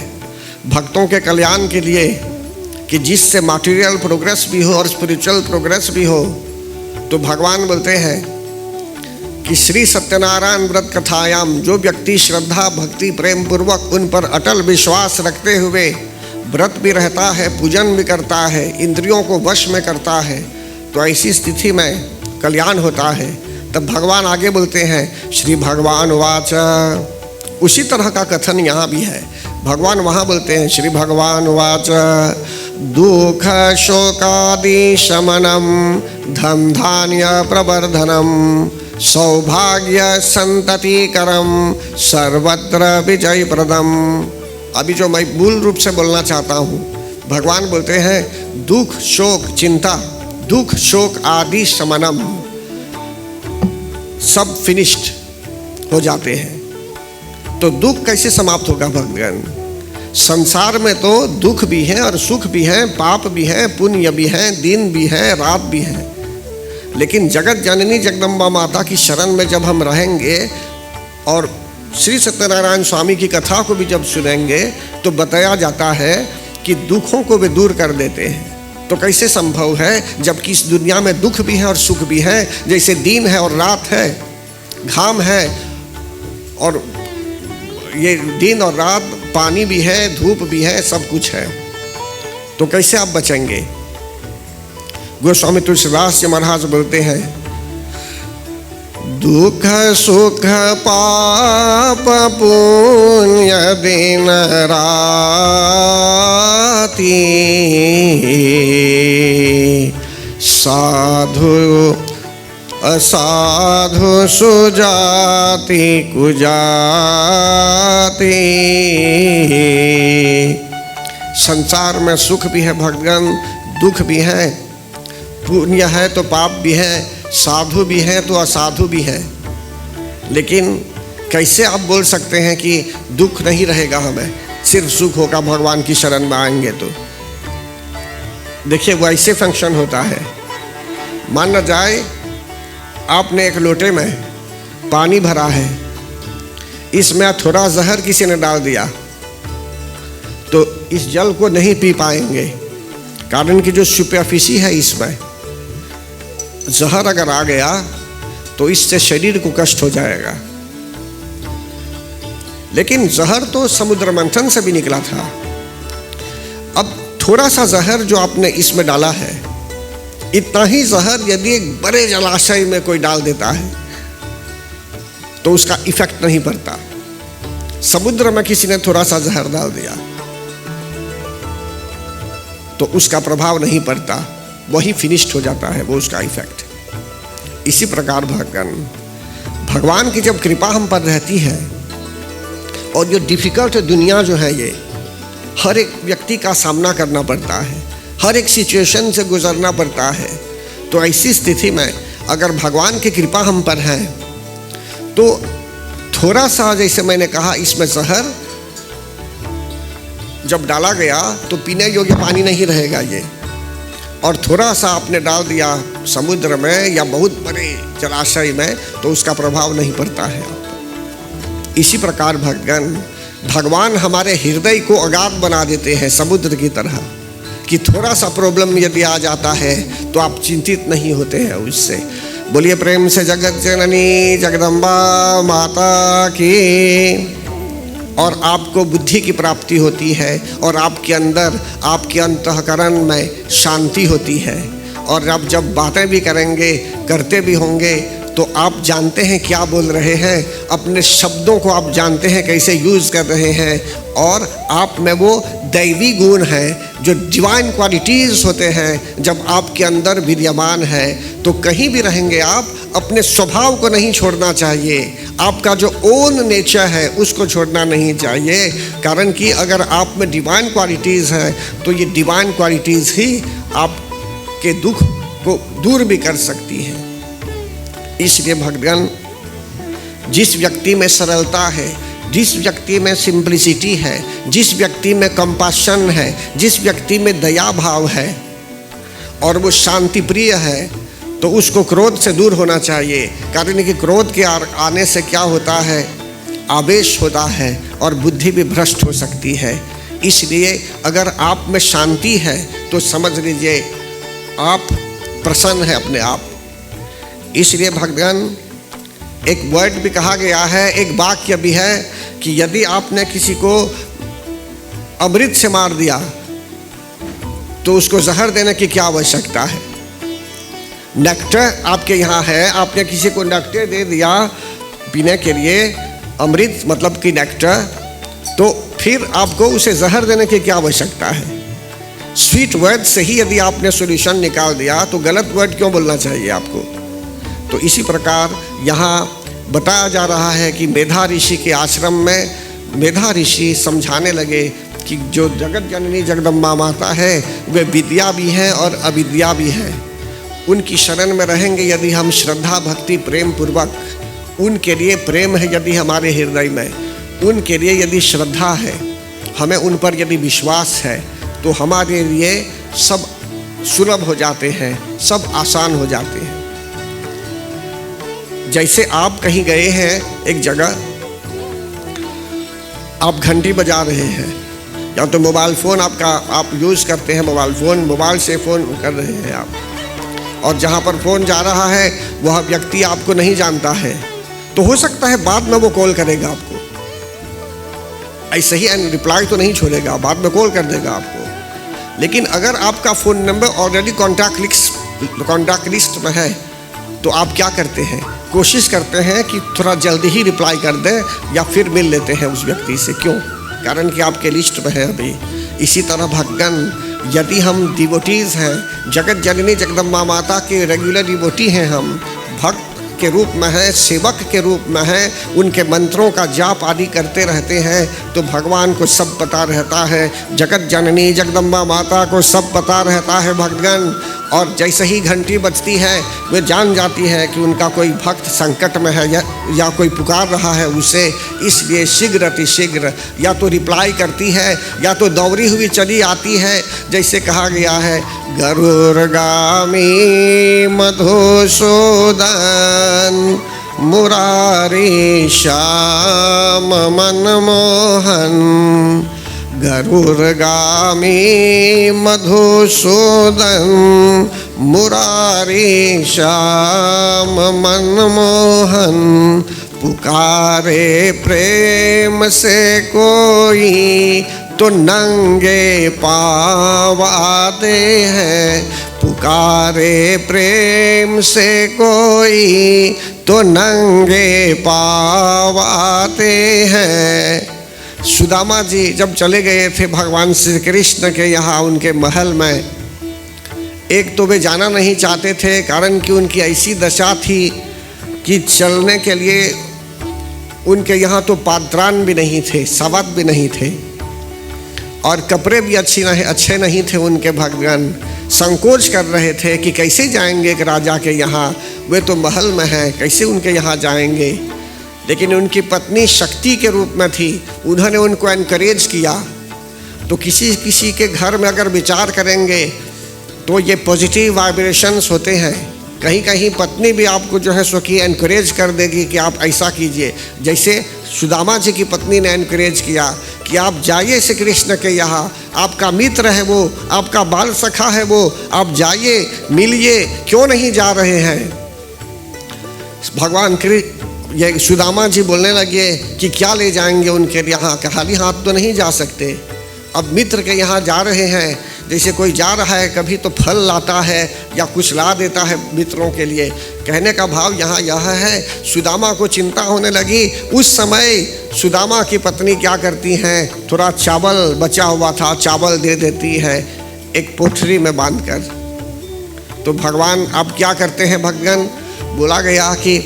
भक्तों के कल्याण के लिए कि जिससे मटेरियल प्रोग्रेस भी हो और स्पिरिचुअल प्रोग्रेस भी हो, तो भगवान बोलते हैं कि श्री सत्यनारायण व्रत कथायाम जो व्यक्ति श्रद्धा भक्ति प्रेम पूर्वक उन पर अटल विश्वास रखते हुए व्रत भी रहता है, पूजन भी करता है, इंद्रियों को वश में करता है, तो ऐसी स्थिति में कल्याण होता है। तब भगवान आगे बोलते हैं, श्री भगवान वाच, उसी तरह का कथन यहाँ भी है। भगवान वहाँ बोलते हैं, श्री भगवान वाच, दुख शोकादि शमनम धन धान्य प्रवर्धनम सौभाग्य संततिकरम सर्वत्र विजय प्रदम। अभी जो मैं मूल रूप से बोलना चाहता हूँ, भगवान बोलते हैं दुख शोक चिंता, दुख शोक आदि शमनम सब फिनिश्ड हो जाते हैं। तो दुख कैसे समाप्त होगा भगवान? संसार में तो दुख भी है और सुख भी है, पाप भी है, पुण्य भी है, दिन भी है, रात भी है। लेकिन जगत जननी जगदम्बा माता की शरण में जब हम रहेंगे और श्री सत्यनारायण स्वामी की कथा को भी जब सुनेंगे, तो बताया जाता है कि दुखों को वे दूर कर देते हैं। तो कैसे संभव है जबकि इस दुनिया में दुख भी है और सुख भी है? जैसे दिन है और रात है, घाम है और ये दिन और रात, पानी भी है, धूप भी है, सब कुछ है। तो कैसे आप बचेंगे? गोस्वामी तुलसीदास जी महाराज बोलते हैं, दुख सुख पाप पुण्य दिन राति साधु असाधु सुजाति कुजाति। संसार में सुख भी है भगवान, दुख भी है, पुण्य है तो पाप भी है, साधु भी है तो असाधु भी है। लेकिन कैसे आप बोल सकते हैं कि दुख नहीं रहेगा, हमें सिर्फ सुख होगा भगवान की शरण में आएंगे? तो देखिए वो ऐसे फंक्शन होता है। मान जाए आपने एक लोटे में पानी भरा है, इसमें थोड़ा जहर किसी ने डाल दिया, तो इस जल को नहीं पी पाएंगे, कारण कि जो सुपरफिसी है इसमें जहर अगर आ गया तो इससे शरीर को कष्ट हो जाएगा। लेकिन जहर तो समुद्र मंथन से भी निकला था। अब थोड़ा सा जहर जो आपने इसमें डाला है, इतना ही जहर यदि एक बड़े जलाशय में कोई डाल देता है तो उसका इफेक्ट नहीं पड़ता। समुद्र में किसी ने थोड़ा सा जहर डाल दिया तो उसका प्रभाव नहीं पड़ता, वही फिनिश्ड हो जाता है वो उसका इफेक्ट। इसी प्रकार भगवान की जब कृपा हम पर रहती है और जो डिफिकल्ट दुनिया जो है, ये हर एक व्यक्ति का सामना करना पड़ता है, हर एक सिचुएशन से गुजरना पड़ता है, तो ऐसी स्थिति में अगर भगवान की कृपा हम पर है तो थोड़ा सा, जैसे मैंने कहा, इसमें जहर जब डाला गया तो पीने योग्य पानी नहीं रहेगा ये, और थोड़ा सा आपने डाल दिया समुद्र में या बहुत बड़े जलाशय में तो उसका प्रभाव नहीं पड़ता है। इसी प्रकार भगवान हमारे हृदय को अगाध बना देते हैं समुद्र की तरह, कि थोड़ा सा प्रॉब्लम यदि आ जाता है तो आप चिंतित नहीं होते हैं उससे। बोलिए प्रेम से जगत जननी जगदम्बा माता की। और आपको बुद्धि की प्राप्ति होती है और आपके अंदर, आपके अंतःकरण में शांति होती है। और अब जब बातें भी करेंगे, करते भी होंगे, तो आप जानते हैं क्या बोल रहे हैं, अपने शब्दों को आप जानते हैं कैसे यूज़ कर रहे हैं, और आप में वो दैवी गुण है जो डिवाइन क्वालिटीज़ होते हैं जब आपके अंदर विद्यमान है, तो कहीं भी रहेंगे आप अपने स्वभाव को नहीं छोड़ना चाहिए। आपका जो ओन नेचर है उसको छोड़ना नहीं चाहिए, कारण कि अगर आप में डिवाइन क्वालिटीज़ है तो ये डिवाइन क्वालिटीज़ ही आपके दुख को दूर भी कर सकती हैं। इसलिए भगवान, जिस व्यक्ति में सरलता है, जिस व्यक्ति में सिंप्लिसिटी है, जिस व्यक्ति में कंपैशन है, जिस व्यक्ति में दया भाव है और वो शांति प्रिय है, तो उसको क्रोध से दूर होना चाहिए। कारण कि क्रोध के आने से क्या होता है, आवेश होता है और बुद्धि भी भ्रष्ट हो सकती है। इसलिए अगर आप में शांति है तो समझ लीजिए आप प्रसन्न है अपने आप। इसलिए भगवान, एक वर्ड भी कहा गया है, एक वाक्य भी है कि यदि आपने किसी को अमृत से मार दिया तो उसको जहर देने की क्या आवश्यकता है। नेक्टर आपके यहाँ है, आपने किसी को नेक्टर दे दिया पीने के लिए, अमृत मतलब कि नेक्टर, तो फिर आपको उसे जहर देने की क्या आवश्यकता है। स्वीट वर्ड से ही यदि आपने सॉल्यूशन निकाल दिया तो गलत वर्ड क्यों बोलना चाहिए आपको। तो इसी प्रकार यहाँ बताया जा रहा है कि मेधा ऋषि के आश्रम में मेधा ऋषि समझाने लगे कि जो जगत जननी जगदम्बा माता है वे विद्या भी है और अविद्या भी है। उनकी शरण में रहेंगे यदि हम श्रद्धा भक्ति प्रेम पूर्वक, उनके लिए प्रेम है यदि हमारे हृदय में, उनके लिए यदि श्रद्धा है, हमें उन पर यदि विश्वास है, तो हमारे लिए सब सुलभ हो जाते हैं, सब आसान हो जाते हैं। जैसे आप कहीं गए हैं एक जगह, आप घंटी बजा रहे हैं, या तो मोबाइल फ़ोन आप यूज़ करते हैं, मोबाइल से फ़ोन कर रहे हैं आप, और जहाँ पर फ़ोन जा रहा है वह व्यक्ति आपको नहीं जानता है, तो हो सकता है बाद में वो कॉल करेगा आपको, ऐसे ही रिप्लाई तो नहीं छोड़ेगा, बाद में कॉल कर देगा आपको। लेकिन अगर आपका phone number already contact list में है तो आप क्या करते हैं, कोशिश करते हैं कि थोड़ा जल्दी ही रिप्लाई कर दें या फिर मिल लेते हैं उस व्यक्ति से। क्यों? कारण कि आपके लिस्ट में है अभी। इसी तरह भगवान, यदि हम डिवोटीज़ हैं, जगत जननी जगदम्बा माता के रेगुलर डिवोटी हैं, हम भक्त के रूप में है, सेवक के रूप में है, उनके मंत्रों का जाप आदि करते रहते हैं, तो भगवान को सब पता रहता है, जगत जननी जगदम्बा माता को सब पता रहता है भगवान। और जैसे ही घंटी बजती है वे जान जाती है कि उनका कोई भक्त संकट में है या कोई पुकार रहा है उसे, इसलिए शीघ्र अतिशीघ्र या तो रिप्लाई करती है या तो दौड़ी हुई चली आती है। जैसे कहा गया है, गरुड़गामी मधुसूदन मुरारी श्याम मनमोहन, गरुड़गामी मधुसूदन मुरारी श्याम मनमोहन, पुकारे प्रेम से कोई तो नंगे पाँव आते हैं, पुकारे प्रेम से कोई तो नंगे पाँव आते हैं। सुदामा जी जब चले गए थे भगवान श्री कृष्ण के यहाँ उनके महल में, एक तो वे जाना नहीं चाहते थे, कारण कि उनकी ऐसी दशा थी कि चलने के लिए उनके यहाँ तो पात्रान भी नहीं थे, सवाद भी नहीं थे, और कपड़े भी अच्छे नहीं थे उनके। भगवान संकोच कर रहे थे कि कैसे जाएंगे एक राजा के यहाँ, वे तो महल में हैं, कैसे उनके यहाँ जाएंगे। लेकिन उनकी पत्नी शक्ति के रूप में थी, उन्होंने उनको एनकरेज किया। तो किसी के घर में अगर विचार करेंगे तो ये पॉजिटिव वाइब्रेशंस होते हैं। कहीं कहीं पत्नी भी आपको जो है सो कि एनकरेज कर देगी कि आप ऐसा कीजिए, जैसे सुदामा जी की पत्नी ने एनकरेज किया कि आप जाइए श्री कृष्ण के यहाँ, आपका मित्र है वो, आपका बाल सखा है वो, आप जाइए मिलिए, क्यों नहीं जा रहे हैं। भगवान ये सुदामा जी बोलने लगे कि क्या ले जाएंगे उनके यहाँ, खाली हाथ तो नहीं जा सकते, अब मित्र के यहाँ जा रहे हैं। जैसे कोई जा रहा है कभी तो फल लाता है या कुछ ला देता है मित्रों के लिए। कहने का भाव यहाँ यह है, सुदामा को चिंता होने लगी। उस समय सुदामा की पत्नी क्या करती हैं, थोड़ा चावल बचा हुआ था, चावल दे देती है एक पोटली में बांधकर। तो भगवान अब क्या करते हैं भगवान, बोला गया कि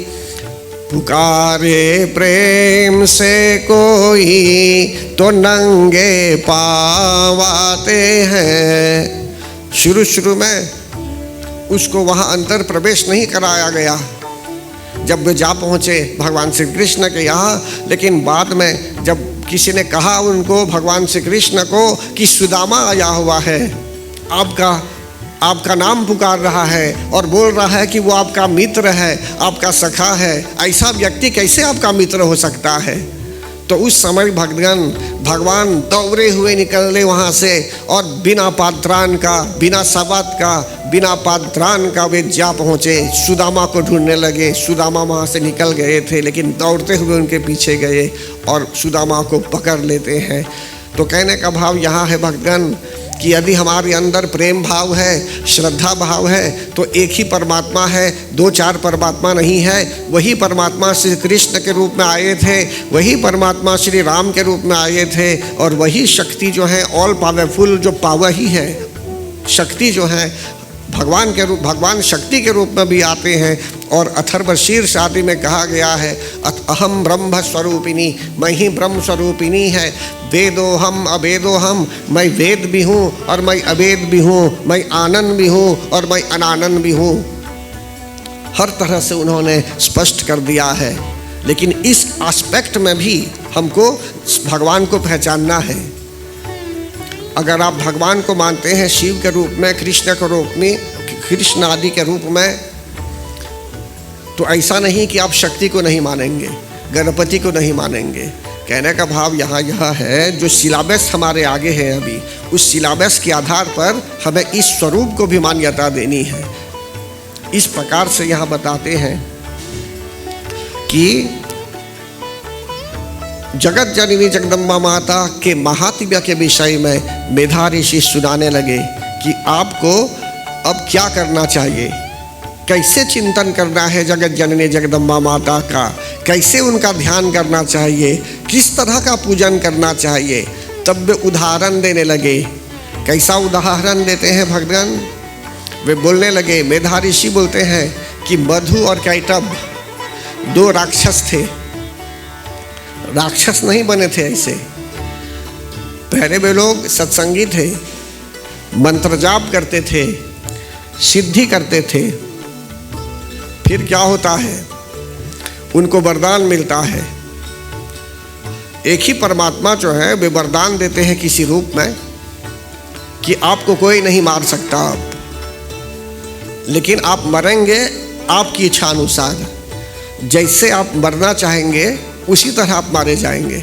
पुकारे प्रेम से कोई तो नंगे पाँव आते हैं। शुरू में उसको वहाँ अंदर प्रवेश नहीं कराया गया जब वे जा पहुँचे भगवान श्री कृष्ण के यहाँ, लेकिन बाद में जब किसी ने कहा उनको, भगवान श्री कृष्ण को, कि सुदामा आया हुआ है, आपका नाम पुकार रहा है और बोल रहा है कि वो आपका मित्र है, आपका सखा है, ऐसा व्यक्ति कैसे आपका मित्र हो सकता है। तो उस समय भगवान दौड़े हुए निकले वहाँ से और बिना पात्रान का, बिना सवात का, बिना पात्रान का वे जा पहुँचे, सुदामा को ढूंढने लगे। सुदामा वहाँ से निकल गए थे, लेकिन दौड़ते हुए उनके पीछे गए और सुदामा को पकड़ लेते हैं। तो कहने का भाव यहाँ है भक्तगण कि यदि हमारे अंदर प्रेम भाव है, श्रद्धा भाव है, तो एक ही परमात्मा है, दो चार परमात्मा नहीं है। वही परमात्मा श्री कृष्ण के रूप में आए थे, वही परमात्मा श्री राम के रूप में आए थे, और वही शक्ति जो है ऑल पावरफुल, जो पावर ही है, शक्ति जो है भगवान शक्ति के रूप में भी आते हैं। और अथर्वशीर्ष आदि में कहा गया है, अहम ब्रह्म स्वरूपिणी, मैं ही ब्रह्म स्वरूपिणी है। वेदोहम अवेदोहम, मैं वेद भी हूँ और मैं अवेद भी हूँ, मैं आनंद भी हूँ और मैं अनानंद भी हूँ। हर तरह से उन्होंने स्पष्ट कर दिया है। लेकिन इस एस्पेक्ट में भी हमको भगवान को पहचानना है। अगर आप भगवान को मानते हैं शिव के रूप में, कृष्ण के रूप में, कृष्ण आदि के रूप में, तो ऐसा नहीं कि आप शक्ति को नहीं मानेंगे, गणपति को नहीं मानेंगे। कहने का भाव यहाँ यह है, जो सिलेबस हमारे आगे है अभी, उस सिलेबस के आधार पर हमें इस स्वरूप को भी मान्यता देनी है। इस प्रकार से यहाँ बताते हैं कि जगत जननी जगदम्बा माता के महात्म्य के विषय में मेधा ऋषि सुनाने लगे कि आपको अब क्या करना चाहिए, कैसे चिंतन करना है जगत जननी जगदम्बा माता का, कैसे उनका ध्यान करना चाहिए, किस तरह का पूजन करना चाहिए। तब वे उदाहरण देने लगे। कैसा उदाहरण देते हैं भगवान? वे बोलने लगे, मेधा ऋषि बोलते हैं कि मधु और कैटभ दो राक्षस थे। राक्षस नहीं बने थे ऐसे, पहले वे लोग सत्संगी थे, मंत्र जाप करते थे, सिद्धि करते थे। फिर क्या होता है, उनको वरदान मिलता है। एक ही परमात्मा जो है वे वरदान देते हैं किसी रूप में कि आपको कोई नहीं मार सकता आप, लेकिन आप मरेंगे आपकी इच्छा अनुसार। जैसे आप मरना चाहेंगे उसी तरह आप मारे जाएंगे,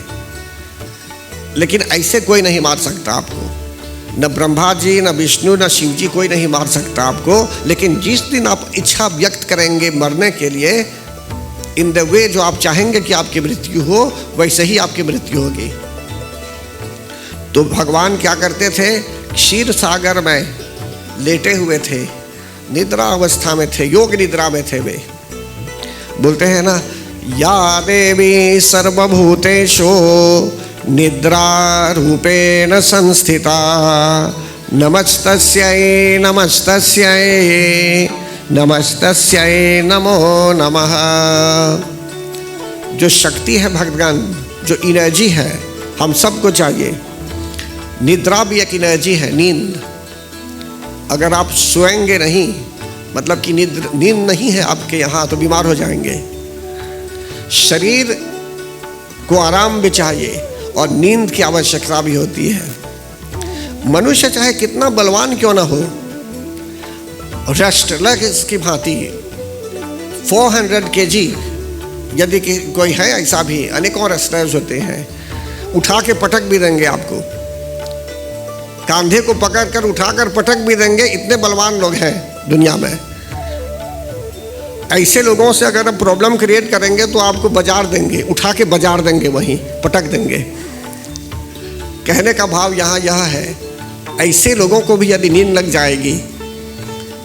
लेकिन ऐसे कोई नहीं मार सकता आपको। न ब्रह्मा जी, न विष्णु, न शिव जी, कोई नहीं मार सकता आपको। लेकिन जिस दिन आप इच्छा व्यक्त करेंगे मरने के लिए, इन द वे जो आप चाहेंगे कि आपकी मृत्यु हो, वैसे ही आपकी मृत्यु होगी। तो भगवान क्या करते थे, क्षीर सागर में लेटे हुए थे, निद्रा अवस्था में थे, योग निद्रा में थे। वे बोलते हैं ना, या देवी सर्वभूतेषु निद्रा रूपेण संस्थिता, नमस्तस्यै नमस्तस्यै नमस्तस्यै नमो नमः। जो शक्ति है भगवान, जो एनर्जी है, हम सबको चाहिए। निद्रा भी एक एनर्जी है, नींद। अगर आप सोएंगे नहीं, मतलब कि नींद नहीं है आपके यहाँ, तो बीमार हो जाएंगे। शरीर को आराम भी चाहिए और नींद की आवश्यकता भी होती है। मनुष्य चाहे कितना बलवान क्यों ना हो, रेस्टलर की भांति 400 kg यदि कोई है, ऐसा भी अनेकों रेस्टलर्स होते हैं, उठा के पटक भी देंगे आपको, कांधे को पकड़कर उठाकर पटक भी देंगे। इतने बलवान लोग हैं दुनिया में। ऐसे लोगों से अगर आप प्रॉब्लम क्रिएट करेंगे तो आपको बाजार देंगे, उठा के बाजार देंगे, वहीं पटक देंगे। कहने का भाव यहाँ यह है ऐसे लोगों को भी यदि नींद लग जाएगी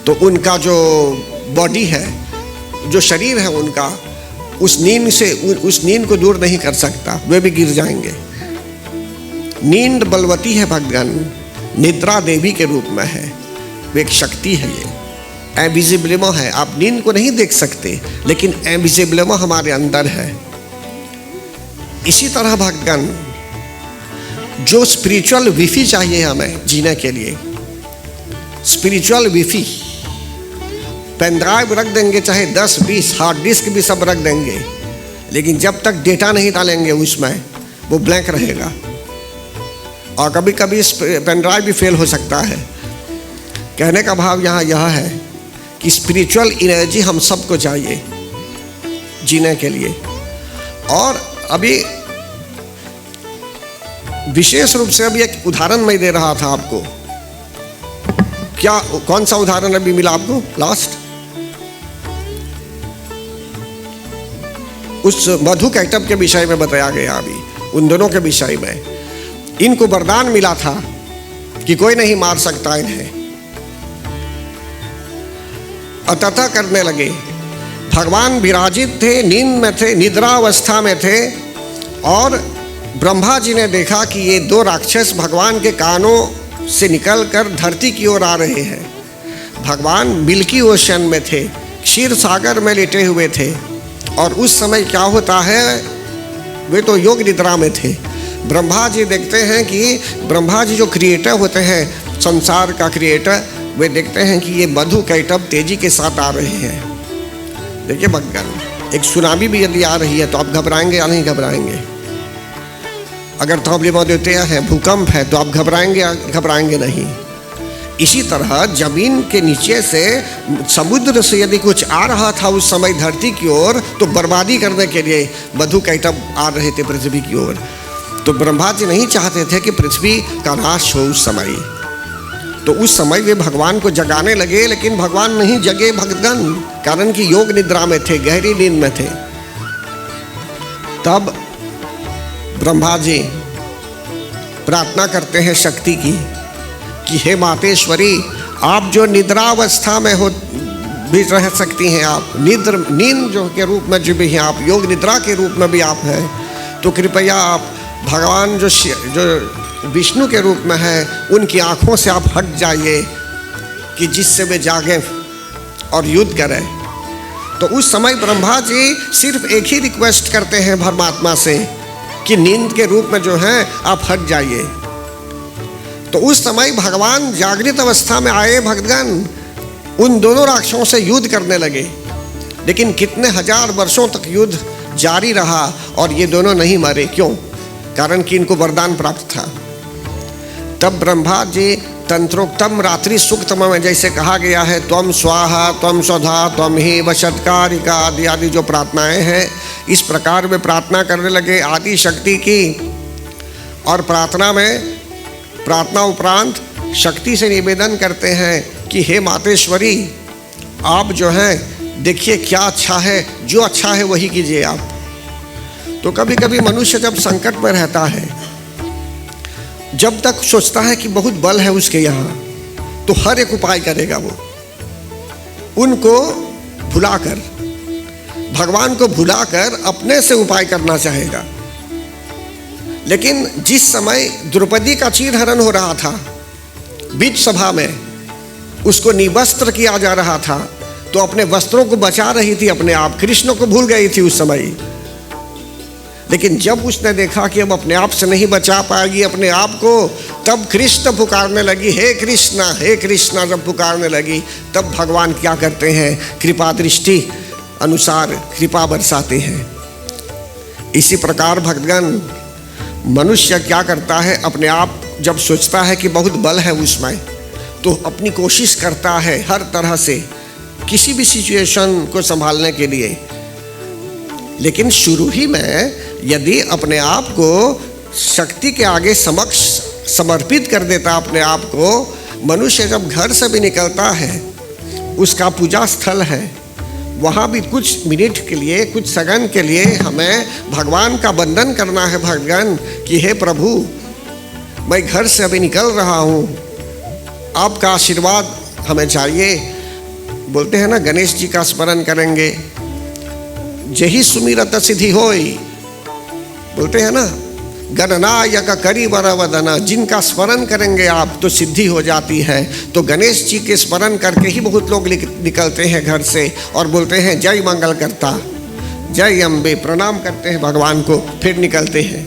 तो उनका जो बॉडी है, जो शरीर है उनका, उस नींद को दूर नहीं कर सकता, वे भी गिर जाएंगे। नींद बलवती है भगवान, निद्रा देवी के रूप में है, वो एक शक्ति है, ये इनविजिबल है। आप नींद को नहीं देख सकते लेकिन इनविजिबल हमारे अंदर है। इसी तरह भगवान जो स्पिरिचुअल विफी चाहिए हमें जीने के लिए, स्पिरिचुअल विफी, पेन ड्राइव रख देंगे चाहे 10-20 हार्ड डिस्क भी सब रख देंगे, लेकिन जब तक डेटा नहीं डालेंगे उसमें वो ब्लैंक रहेगा। और कभी कभी पेन ड्राइव भी फेल हो सकता है। कहने का भाव यहाँ यह है कि स्पिरिचुअल एनर्जी हम सबको चाहिए जीने के लिए। और अभी विशेष रूप से अभी एक उदाहरण मैं दे रहा था आपको। क्या, कौन सा उदाहरण अभी मिला आपको लास्ट? उस मधु कैटब के विषय में बताया गया। अभी उन दोनों के विषय में इनको वरदान मिला था कि कोई नहीं मार सकता इन्हें। अतः करने लगे। भगवान विराजित थे, नींद में थे, निद्रावस्था में थे, और ब्रह्मा जी ने देखा कि ये दो राक्षस भगवान के कानों से निकलकर धरती की ओर आ रहे हैं। भगवान मिल्की ओशन में थे, क्षीर सागर में लेटे हुए थे, और उस समय क्या होता है, वे तो योग निद्रा में थे। ब्रह्मा जी देखते हैं कि ब्रह्मा जी जो क्रिएटर होते हैं, संसार का क्रिएटर, वे देखते हैं कि ये मधु कैटब तेजी के साथ आ रहे हैं। देखिए भगवान, एक सुनामी भी यदि आ रही है तो आप घबराएंगे या नहीं घबराएंगे? अगर थोबली देते हैं, भूकंप है, तो आप घबराएंगे नहीं। इसी तरह जमीन के नीचे से, समुद्र से यदि कुछ आ रहा था उस समय धरती की ओर, तो बर्बादी करने के लिए मधु कैटब आ रहे थे पृथ्वी की ओर। तो ब्रह्मा जी नहीं चाहते थे कि पृथ्वी का नाश हो उस समय। तो उस समय वे भगवान को जगाने लगे, लेकिन भगवान नहीं जगे भगवान, कारण कि योग निद्रा में थे, गहरी नींद में थे। तब ब्रह्मा जी प्रार्थना करते हैं शक्ति की कि हे मातेश्वरी, आप जो निद्रावस्था में हो भी रह सकती हैं, आप नींद जो के रूप में जो भी हैं, आप योग निद्रा के रूप में भी आप हैं, तो कृपया आप भगवान जो विष्णु के रूप में है, उनकी आँखों से आप हट जाइए कि जिससे वे जागें और युद्ध करें। तो उस समय ब्रह्मा जी सिर्फ एक ही रिक्वेस्ट करते हैं परमात्मा से कि नींद के रूप में जो है आप हट जाइए। तो उस समय भगवान जागृत अवस्था में आए, भगवान उन दोनों राक्षसों से युद्ध करने लगे। लेकिन कितने हजार वर्षों तक युद्ध जारी रहा और ये दोनों नहीं मरे। क्यों? कारण कि इनको वरदान प्राप्त था। तब ब्रह्मा जी तंत्रोक्तम रात्रि सूक्त में जैसे कहा गया है, त्वम स्वाहा त्वम स्वधा त्वम ही वशत्कारिका आदि आदि जो प्रार्थनाएं हैं, इस प्रकार वे प्रार्थना करने लगे आदि शक्ति की। और प्रार्थना उपरांत शक्ति से निवेदन करते हैं कि हे मातेश्वरी, आप जो हैं देखिए क्या अच्छा है, जो अच्छा है वही कीजिए आप। तो कभी कभी मनुष्य जब संकट में रहता है, जब तक सोचता है कि बहुत बल है उसके यहाँ, तो हर एक उपाय करेगा वो, उनको भुलाकर, भगवान को भुलाकर अपने से उपाय करना चाहेगा। लेकिन जिस समय द्रौपदी का चीरहरण हो रहा था बीच सभा में, उसको निवस्त्र किया जा रहा था, तो अपने वस्त्रों को बचा रही थी अपने आप, कृष्ण को भूल गई थी उस समय। लेकिन जब उसने देखा कि अब अपने आप से नहीं बचा पाएगी अपने आप को, तब कृष्ण पुकारने लगी, हे कृष्णा हे कृष्णा। जब पुकारने लगी तब भगवान क्या करते हैं, कृपा दृष्टि अनुसार कृपा बरसाते हैं। इसी प्रकार भगवान मनुष्य क्या करता है, अपने आप जब सोचता है कि बहुत बल है उसमें, तो अपनी कोशिश करता है हर तरह से किसी भी सिचुएशन को संभालने के लिए। लेकिन शुरू ही में यदि अपने आप को शक्ति के आगे समक्ष समर्पित कर देता अपने आप को, मनुष्य जब घर से भी निकलता है, उसका पूजा स्थल है, वहाँ भी कुछ मिनट के लिए, कुछ सेकंड के लिए हमें भगवान का वंदन करना है। भगवान कि हे प्रभु, मैं घर से अभी निकल रहा हूँ, आपका आशीर्वाद हमें चाहिए। बोलते हैं ना, गणेश जी का स्मरण करेंगे जही सुमिरत सिद्धि होई। बोलते हैं ना, गणनायक करी वरवदना, जिनका स्मरण करेंगे आप तो सिद्धि हो जाती है। तो गणेश जी के स्मरण करके ही बहुत लोग निकलते हैं घर से और बोलते हैं जय मंगल करता, जय अम्बे, प्रणाम करते हैं भगवान को, फिर निकलते हैं।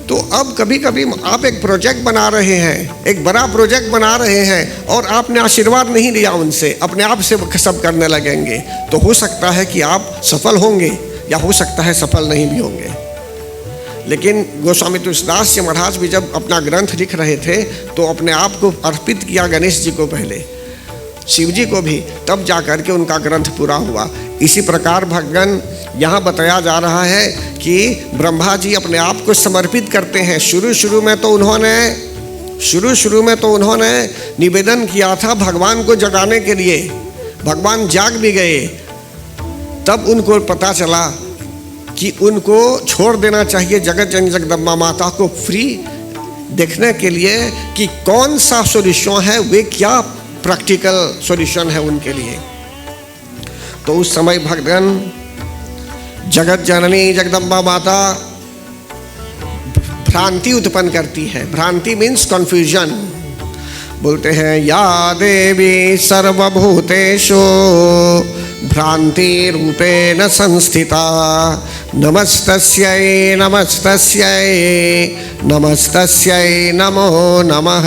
तो अब कभी कभी आप एक प्रोजेक्ट बना रहे हैं, एक बड़ा प्रोजेक्ट बना रहे हैं और आपने आशीर्वाद नहीं लिया उनसे, अपने आप से सब करने लगेंगे, तो हो सकता है कि आप सफल होंगे या हो सकता है सफल नहीं भी होंगे। लेकिन गोस्वामी तुलसीदास जी महाराज भी जब अपना ग्रंथ लिख रहे थे तो अपने आप को अर्पित किया गणेश जी को पहले, शिव जी को भी, तब जाकर के उनका ग्रंथ पूरा हुआ। इसी प्रकार भगवान यहाँ बताया जा रहा है कि ब्रह्मा जी अपने आप को समर्पित करते हैं। शुरू शुरू में तो उन्होंने निवेदन किया था भगवान को जगाने के लिए, भगवान जाग भी गए। तब उनको पता चला कि उनको छोड़ देना चाहिए जगत जननी जगदम्बा माता को फ्री देखने के लिए कि कौन सा सॉल्यूशन है, वे क्या प्रैक्टिकल सॉल्यूशन है उनके लिए। तो उस समय भगवान जगत जननी जगदम्बा माता भ्रांति उत्पन्न करती है। भ्रांति मीन्स कन्फ्यूजन। बोलते हैं या देवी सर्वभूतेषु भ्रांति रूपेण संस्थिता, नमस्तस्यै नमस्तस्यै नमस्तस्यै नमो नमः।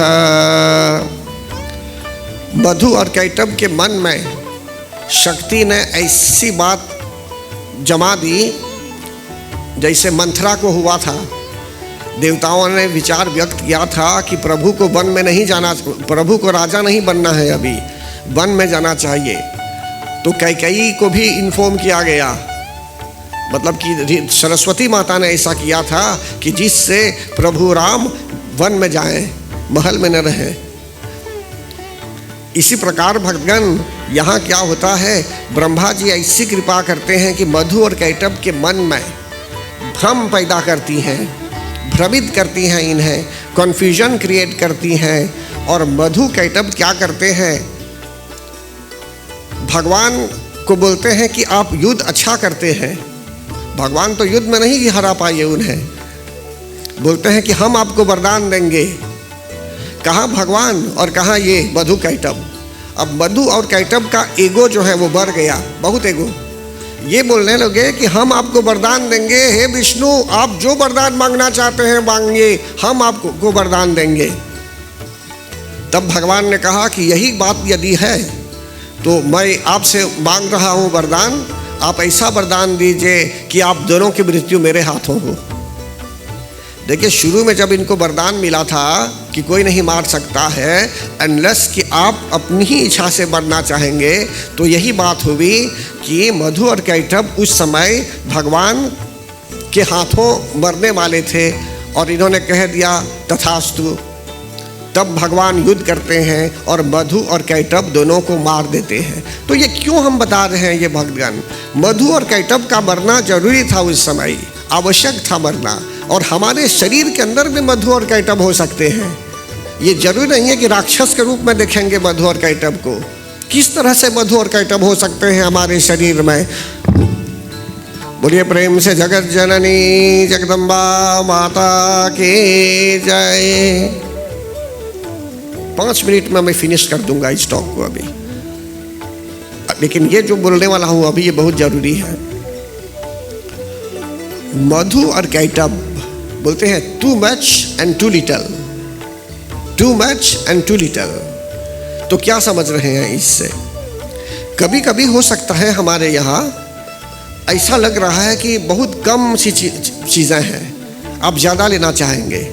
मधु और कैटभ के मन में शक्ति ने ऐसी बात जमा दी जैसे मंथरा को हुआ था। देवताओं ने विचार व्यक्त किया था कि प्रभु को वन में नहीं जाना, प्रभु को राजा नहीं बनना है, अभी वन में जाना चाहिए। तो कैकेयी को भी इन्फॉर्म किया गया, मतलब कि सरस्वती माता ने ऐसा किया था कि जिससे प्रभु राम वन में जाएं, महल में न रहें। इसी प्रकार भक्तगण यहाँ क्या होता है, ब्रह्मा जी ऐसी कृपा करते हैं कि मधु और कैटभ के मन में भ्रम पैदा करती हैं, भ्रमित करती हैं, इन्हें कन्फ्यूजन क्रिएट करती हैं। और मधु कैटभ क्या करते हैं, भगवान को बोलते हैं कि आप युद्ध अच्छा करते हैं। भगवान तो युद्ध में नहीं हरा पाए उन्हें, बोलते हैं कि हम आपको वरदान देंगे। कहाँ भगवान और कहाँ ये मधु कैटभ। अब मधु और कैटभ का ईगो जो है वो बढ़ गया, बहुत ईगो। ये बोलने लगे कि हम आपको वरदान देंगे, हे विष्णु आप जो वरदान मांगना चाहते हैं मांगिए, हम आपको वरदान देंगे। तब भगवान ने कहा कि यही बात यदि है तो मैं आपसे मांग रहा हूँ वरदान, आप ऐसा वरदान दीजिए कि आप दोनों की मृत्यु मेरे हाथों हो। देखिए शुरू में जब इनको वरदान मिला था कि कोई नहीं मार सकता है अनलेस कि आप अपनी ही इच्छा से मरना चाहेंगे, तो यही बात हुई कि मधु और कैटभ उस समय भगवान के हाथों मरने वाले थे और इन्होंने कह दिया तथास्तु। तब भगवान युद्ध करते हैं और मधु और कैटभ दोनों को मार देते हैं। तो ये क्यों हम बता रहे हैं ये भक्तगण, मधु और कैटभ का मरना जरूरी था, उस समय आवश्यक था मरना। और हमारे शरीर के अंदर भी मधु और कैटभ हो सकते हैं। ये जरूरी नहीं है कि राक्षस के रूप में देखेंगे मधु और कैटभ को। किस तरह से मधु और कैटभ हो सकते हैं हमारे शरीर में। बोलिए प्रेम से जगत जननी जगदम्बा माता की जय। 5 मिनट में मैं फिनिश कर दूंगा इस टॉक को अभी, लेकिन ये जो बोलने वाला हूं अभी ये बहुत जरूरी है। मधु और कैटभ बोलते हैं too much and too little, too much and too little. तो क्या समझ रहे हैं इससे? कभी कभी हो सकता है हमारे यहाँ ऐसा लग रहा है कि बहुत कम सी चीज़ें हैं, आप ज़्यादा लेना चाहेंगे।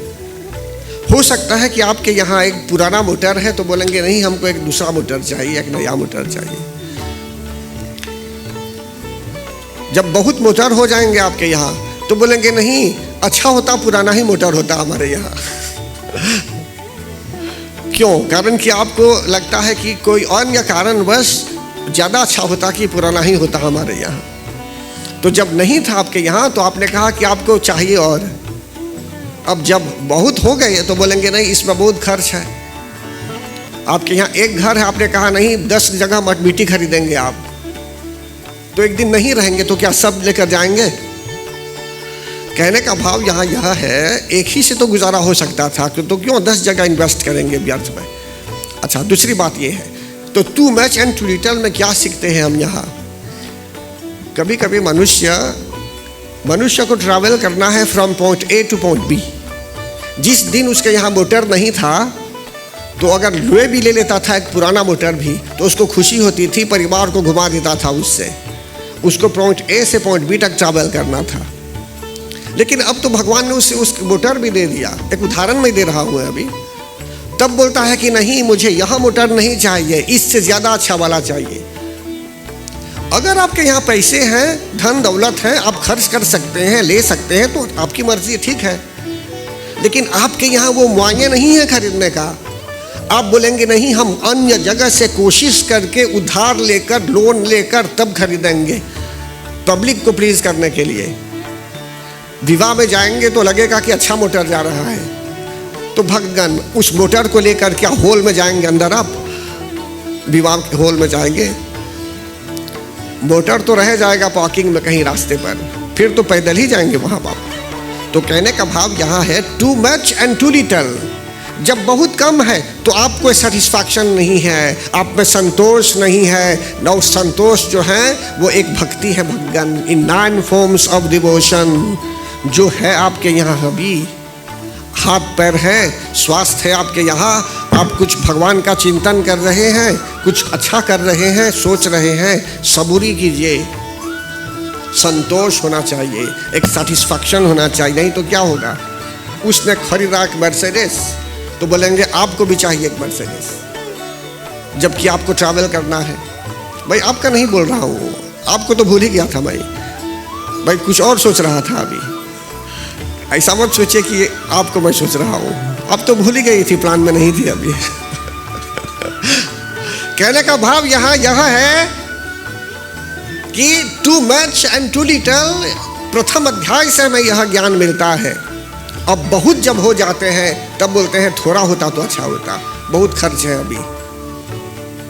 हो सकता है कि आपके यहाँ एक पुराना मोटर है तो बोलेंगे नहीं हमको एक दूसरा मोटर चाहिए, एक नया मोटर चाहिए। जब बहुत मोटर हो जाएंगे आपके यहाँ तो बोलेंगे नहीं अच्छा होता पुराना ही मोटर होता हमारे यहाँ। क्यों? कारण कि आपको लगता है कि कोई अन्य कारणवश ज़्यादा अच्छा होता कि पुराना ही होता हमारे यहाँ। तो जब नहीं था आपके यहाँ तो आपने कहा कि आपको चाहिए और अब जब बहुत हो गए तो बोलेंगे नहीं इसमें बहुत खर्च है। आपके यहाँ एक घर है, आपने कहा नहीं 10 जगह मिट्टी खरीदेंगे आप, तो एक दिन नहीं रहेंगे तो क्या सब लेकर जाएंगे? कहने का भाव यहाँ यह है, एक ही से तो गुजारा हो सकता था, तो क्यों 10 जगह इन्वेस्ट करेंगे व्यर्थ में। अच्छा, दूसरी बात ये है, तो too much and too little में क्या सीखते हैं हम यहाँ? कभी कभी मनुष्य को ट्रैवल करना है from point A to point B. जिस दिन उसके यहाँ मोटर नहीं था, तो अगर लोहे भी ले लेता था एक पुराना मोटर भी, तो उसको खुशी होती थी, परिवार को घुमा देता था उससे। उसको पॉइंट ए से पॉइंट बी तक ट्रैवल करना था। लेकिन अब तो भगवान ने उसे उस मोटर भी दे दिया। एक उदाहरण मैं दे रहा हूँ अभी। तब बोलता है कि नहीं, मुझे यह मोटर नहीं चाहिए, इससे ज़्यादा अच्छा वाला चाहिए। अगर आपके यहाँ पैसे हैं, धन दौलत है, आप खर्च कर सकते हैं, ले सकते हैं, तो आपकी मर्जी, ठीक है। लेकिन आपके यहाँ वो मुआयने नहीं है खरीदने का। आप बोलेंगे नहीं, हम अन्य जगह से कोशिश करके उधार लेकर, लोन लेकर तब खरीदेंगे, पब्लिक को प्लीज करने के लिए। विवाह में जाएंगे तो लगेगा कि अच्छा मोटर जा रहा है, तो भगवान उस मोटर को लेकर क्या हॉल में जाएंगे? अंदर आप विवाह के हॉल में जाएंगे, मोटर तो रह जाएगा पार्किंग में कहीं रास्ते पर, फिर तो पैदल ही जाएंगे वहां बाप। तो कहने का भाव यहाँ है, too much and too little. जब बहुत कम है तो आपको सेटिस्फैक्शन नहीं है, आप में संतोष नहीं है। नौ संतोष जो है वो एक भक्ति है भगवान, इन 9 फॉर्म्स ऑफ डिवोशन जो है आपके यहाँ। अभी हाथ पैर है, स्वास्थ्य है आपके यहाँ, आप कुछ भगवान का चिंतन कर रहे हैं, कुछ अच्छा कर रहे हैं, सोच रहे हैं, सबूरी कीजिए। संतोष होना चाहिए, एक सेटिस्फैक्शन होना चाहिए, नहीं तो क्या होगा? उसने खरीदा एक मर्सिडीज, तो बोलेंगे आपको भी चाहिए एक मर्सिडीज, जबकि आपको ट्रैवल करना है। भाई आपका नहीं बोल रहा हूँ, आपको तो भूल ही गया था भाई कुछ और सोच रहा था अभी। ऐसा मत सोचिए कि आपको मैं सोच रहा हूँ, अब तो भूल ही गई थी, प्लान में नहीं थी अभी। कहने का भाव यहाँ यह है कि too much and too little, प्रथम अध्याय से हमें यह ज्ञान मिलता है। अब बहुत जब हो जाते हैं तब बोलते हैं थोड़ा होता तो अच्छा होता, बहुत खर्च है अभी,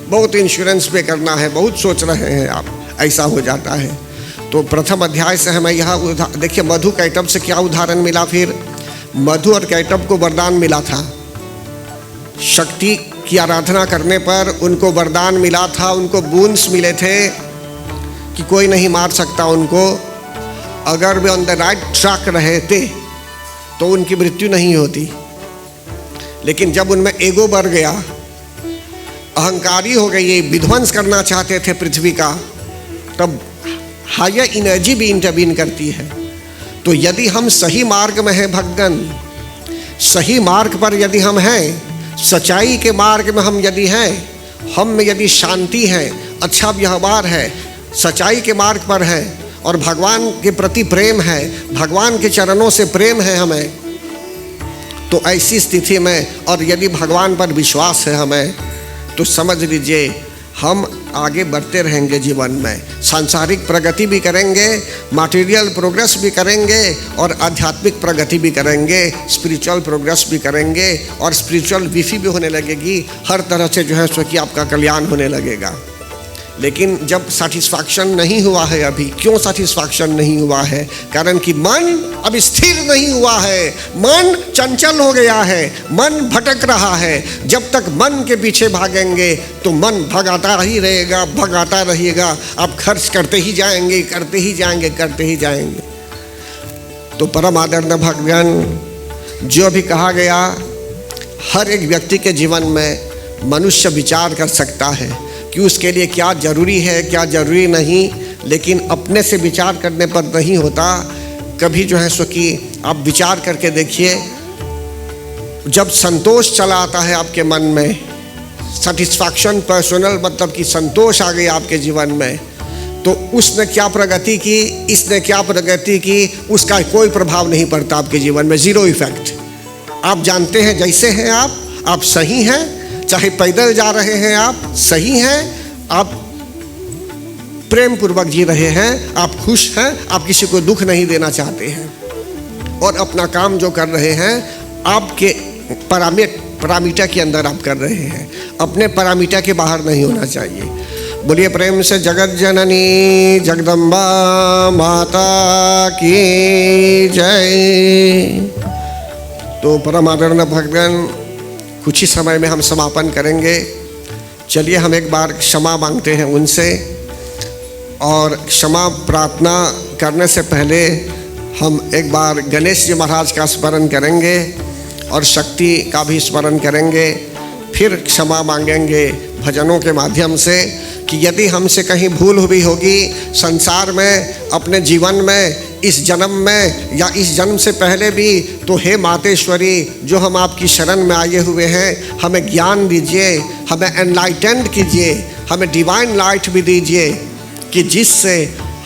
बहुत इंश्योरेंस पे करना है, बहुत सोच रहे हैं आप, ऐसा हो जाता है। तो प्रथम अध्याय से हमें यह देखिए, मधु कैटब से क्या उदाहरण मिला? फिर मधु और कैटब को वरदान मिला था, शक्ति की आराधना करने पर उनको वरदान मिला था, उनको बूंस मिले थे कि कोई नहीं मार सकता उनको। अगर वे ऑन द राइट ट्रैक रहे थे तो उनकी मृत्यु नहीं होती। लेकिन जब उनमें ईगो बढ़ गया, अहंकारी हो गए, ये विध्वंस करना चाहते थे पृथ्वी का, तब हायर एनर्जी भी इंटरवीन करती है। तो यदि हम सही मार्ग में हैं भगवान, सही मार्ग पर यदि हम हैं, सच्चाई के मार्ग में हम यदि हैं, हम में यदि शांति है, अच्छा व्यवहार है, सच्चाई के मार्ग पर है और भगवान के प्रति प्रेम है, भगवान के चरणों से प्रेम है हमें, तो ऐसी स्थिति में और यदि भगवान पर विश्वास है हमें, तो समझ लीजिए हम आगे बढ़ते रहेंगे जीवन में, सांसारिक प्रगति भी करेंगे, मटेरियल प्रोग्रेस भी करेंगे और आध्यात्मिक प्रगति भी करेंगे, स्पिरिचुअल प्रोग्रेस भी करेंगे और स्पिरिचुअल विफी भी होने लगेगी। हर तरह से जो है सो कि आपका कल्याण होने लगेगा। लेकिन जब सेटिस्फैक्शन नहीं हुआ है, अभी क्यों सेटिस्फैक्शन नहीं हुआ है? कारण कि मन अब स्थिर नहीं हुआ है, मन चंचल हो गया है, मन भटक रहा है। जब तक मन के पीछे भागेंगे तो मन भगाता ही रहेगा, भगाता रहेगा। आप खर्च करते ही जाएंगे, करते ही जाएंगे, करते ही जाएंगे। तो परम आदरणीय भगवान, जो अभी कहा गया, हर एक व्यक्ति के जीवन में मनुष्य विचार कर सकता है कि उसके लिए क्या जरूरी है, क्या जरूरी नहीं, लेकिन अपने से विचार करने पर नहीं होता। कभी जो है सो कि आप विचार करके देखिए, जब संतोष चला आता है आपके मन में, सेटिस्फैक्शन पर्सनल मतलब कि संतोष आ गया आपके जीवन में, तो उसने क्या प्रगति की, इसने क्या प्रगति की, उसका कोई प्रभाव नहीं पड़ता आपके जीवन में, जीरो इफेक्ट। आप जानते हैं जैसे हैं आप सही हैं, चाहे पैदल जा रहे हैं आप सही हैं, आप प्रेम पूर्वक जी रहे हैं, आप खुश हैं, आप किसी को दुख नहीं देना चाहते हैं और अपना काम जो कर रहे हैं, आपके पैरामीटर के अंदर आप कर रहे हैं, अपने पैरामीटर के बाहर नहीं होना चाहिए। बोलिए प्रेम से जगत जननी जगदम्बा माता की जय। तो परम आदरणीय भक्तगण, कुछ ही समय में हम समापन करेंगे। चलिए हम एक बार क्षमा मांगते हैं उनसे, और क्षमा प्रार्थना करने से पहले हम एक बार गणेश जी महाराज का स्मरण करेंगे और शक्ति का भी स्मरण करेंगे। फिर क्षमा मांगेंगे भजनों के माध्यम से कि यदि हमसे कहीं भूल हुई होगी संसार में, अपने जीवन में, इस जन्म में या इस जन्म से पहले भी, तो हे मातेश्वरी, जो हम आपकी शरण में आए हुए हैं, हमें ज्ञान दीजिए, हमें एनलाइटेंड कीजिए, हमें डिवाइन लाइट भी दीजिए कि जिससे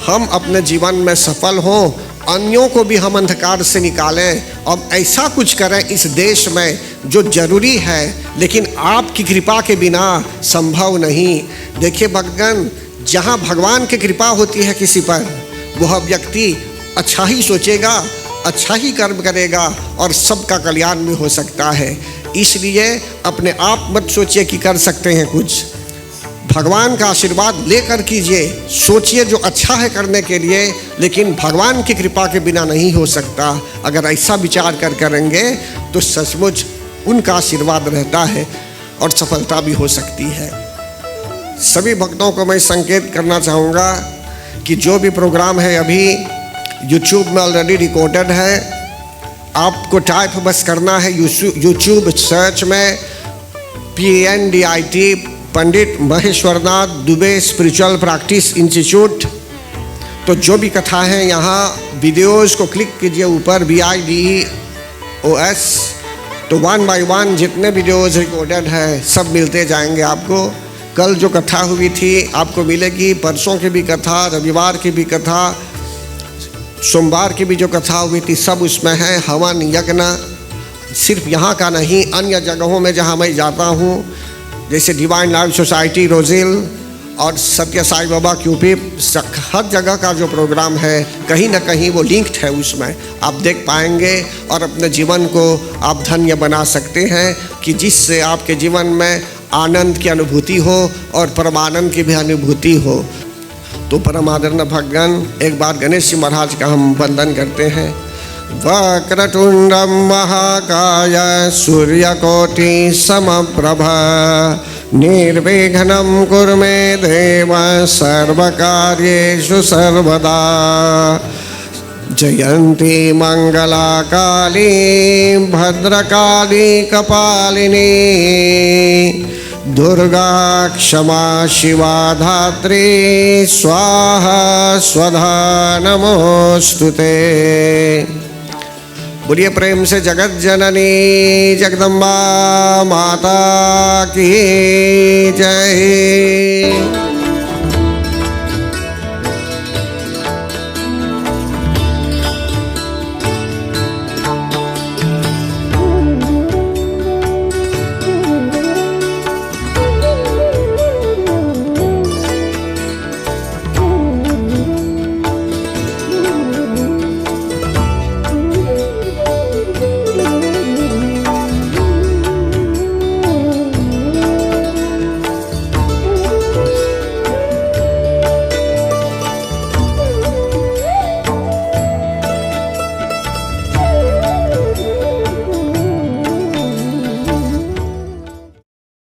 हम अपने जीवन में सफल हों, अन्यों को भी हम अंधकार से निकालें और ऐसा कुछ करें इस देश में जो जरूरी है, लेकिन आपकी कृपा के बिना संभव नहीं। देखिए भक्तगण, जहाँ भगवान की कृपा होती है किसी पर, वह व्यक्ति अच्छा ही सोचेगा, अच्छा ही कर्म करेगा और सबका कल्याण भी हो सकता है। इसलिए अपने आप मत सोचिए कि कर सकते हैं कुछ, भगवान का आशीर्वाद लेकर कीजिए। सोचिए जो अच्छा है करने के लिए, लेकिन भगवान की कृपा के बिना नहीं हो सकता। अगर ऐसा विचार कर करेंगे तो सचमुच उनका आशीर्वाद रहता है और सफलता भी हो सकती है। सभी भक्तों को मैं संकेत करना चाहूँगा कि जो भी प्रोग्राम है अभी यूट्यूब में ऑलरेडी रिकॉर्डेड है। आपको टाइप बस करना है यूट्यूब सर्च में PNDIT Pandit Maheshwarnath Dubey spiritual practice institute. तो जो भी कथा है यहाँ वीडियोज़ को क्लिक कीजिए ऊपर VIDEOS, तो 1 by 1 जितने वीडियोज़ रिकॉर्डेड है सब मिलते जाएंगे आपको। कल जो कथा हुई थी आपको मिलेगी, परसों की भी कथा, रविवार की भी कथा, सोमवार की भी जो कथा हुई थी सब उसमें है। हवन यज्ञ सिर्फ यहाँ का नहीं, अन्य जगहों में जहाँ मैं जाता हूँ, जैसे डिवाइन लाइफ सोसाइटी रोजिल और सत्य साई बाबा QP, हर जगह का जो प्रोग्राम है कहीं ना कहीं वो लिंक्ड है, उसमें आप देख पाएंगे और अपने जीवन को आप धन्य बना सकते हैं कि जिससे आपके जीवन में आनंद की अनुभूति हो और परमानंद की भी अनुभूति हो। तो परम आदरणीय भक्तगण, एक बार गणेश जी महाराज का हम वंदन करते हैं। वक्रतुंडम महाकाय सूर्यकोटि समप्रभा निर्विघ्नं कुरु मे देव सर्वकार्येषु सर्वदा। जयंती मंगला काली भद्रकाली कपालिनी दुर्गा क्षमा शिवा धात्री स्वाहा स्वधा नमोस्तुते। बोलिए प्रेम से जगत जननी जगदम्बा माता की जय।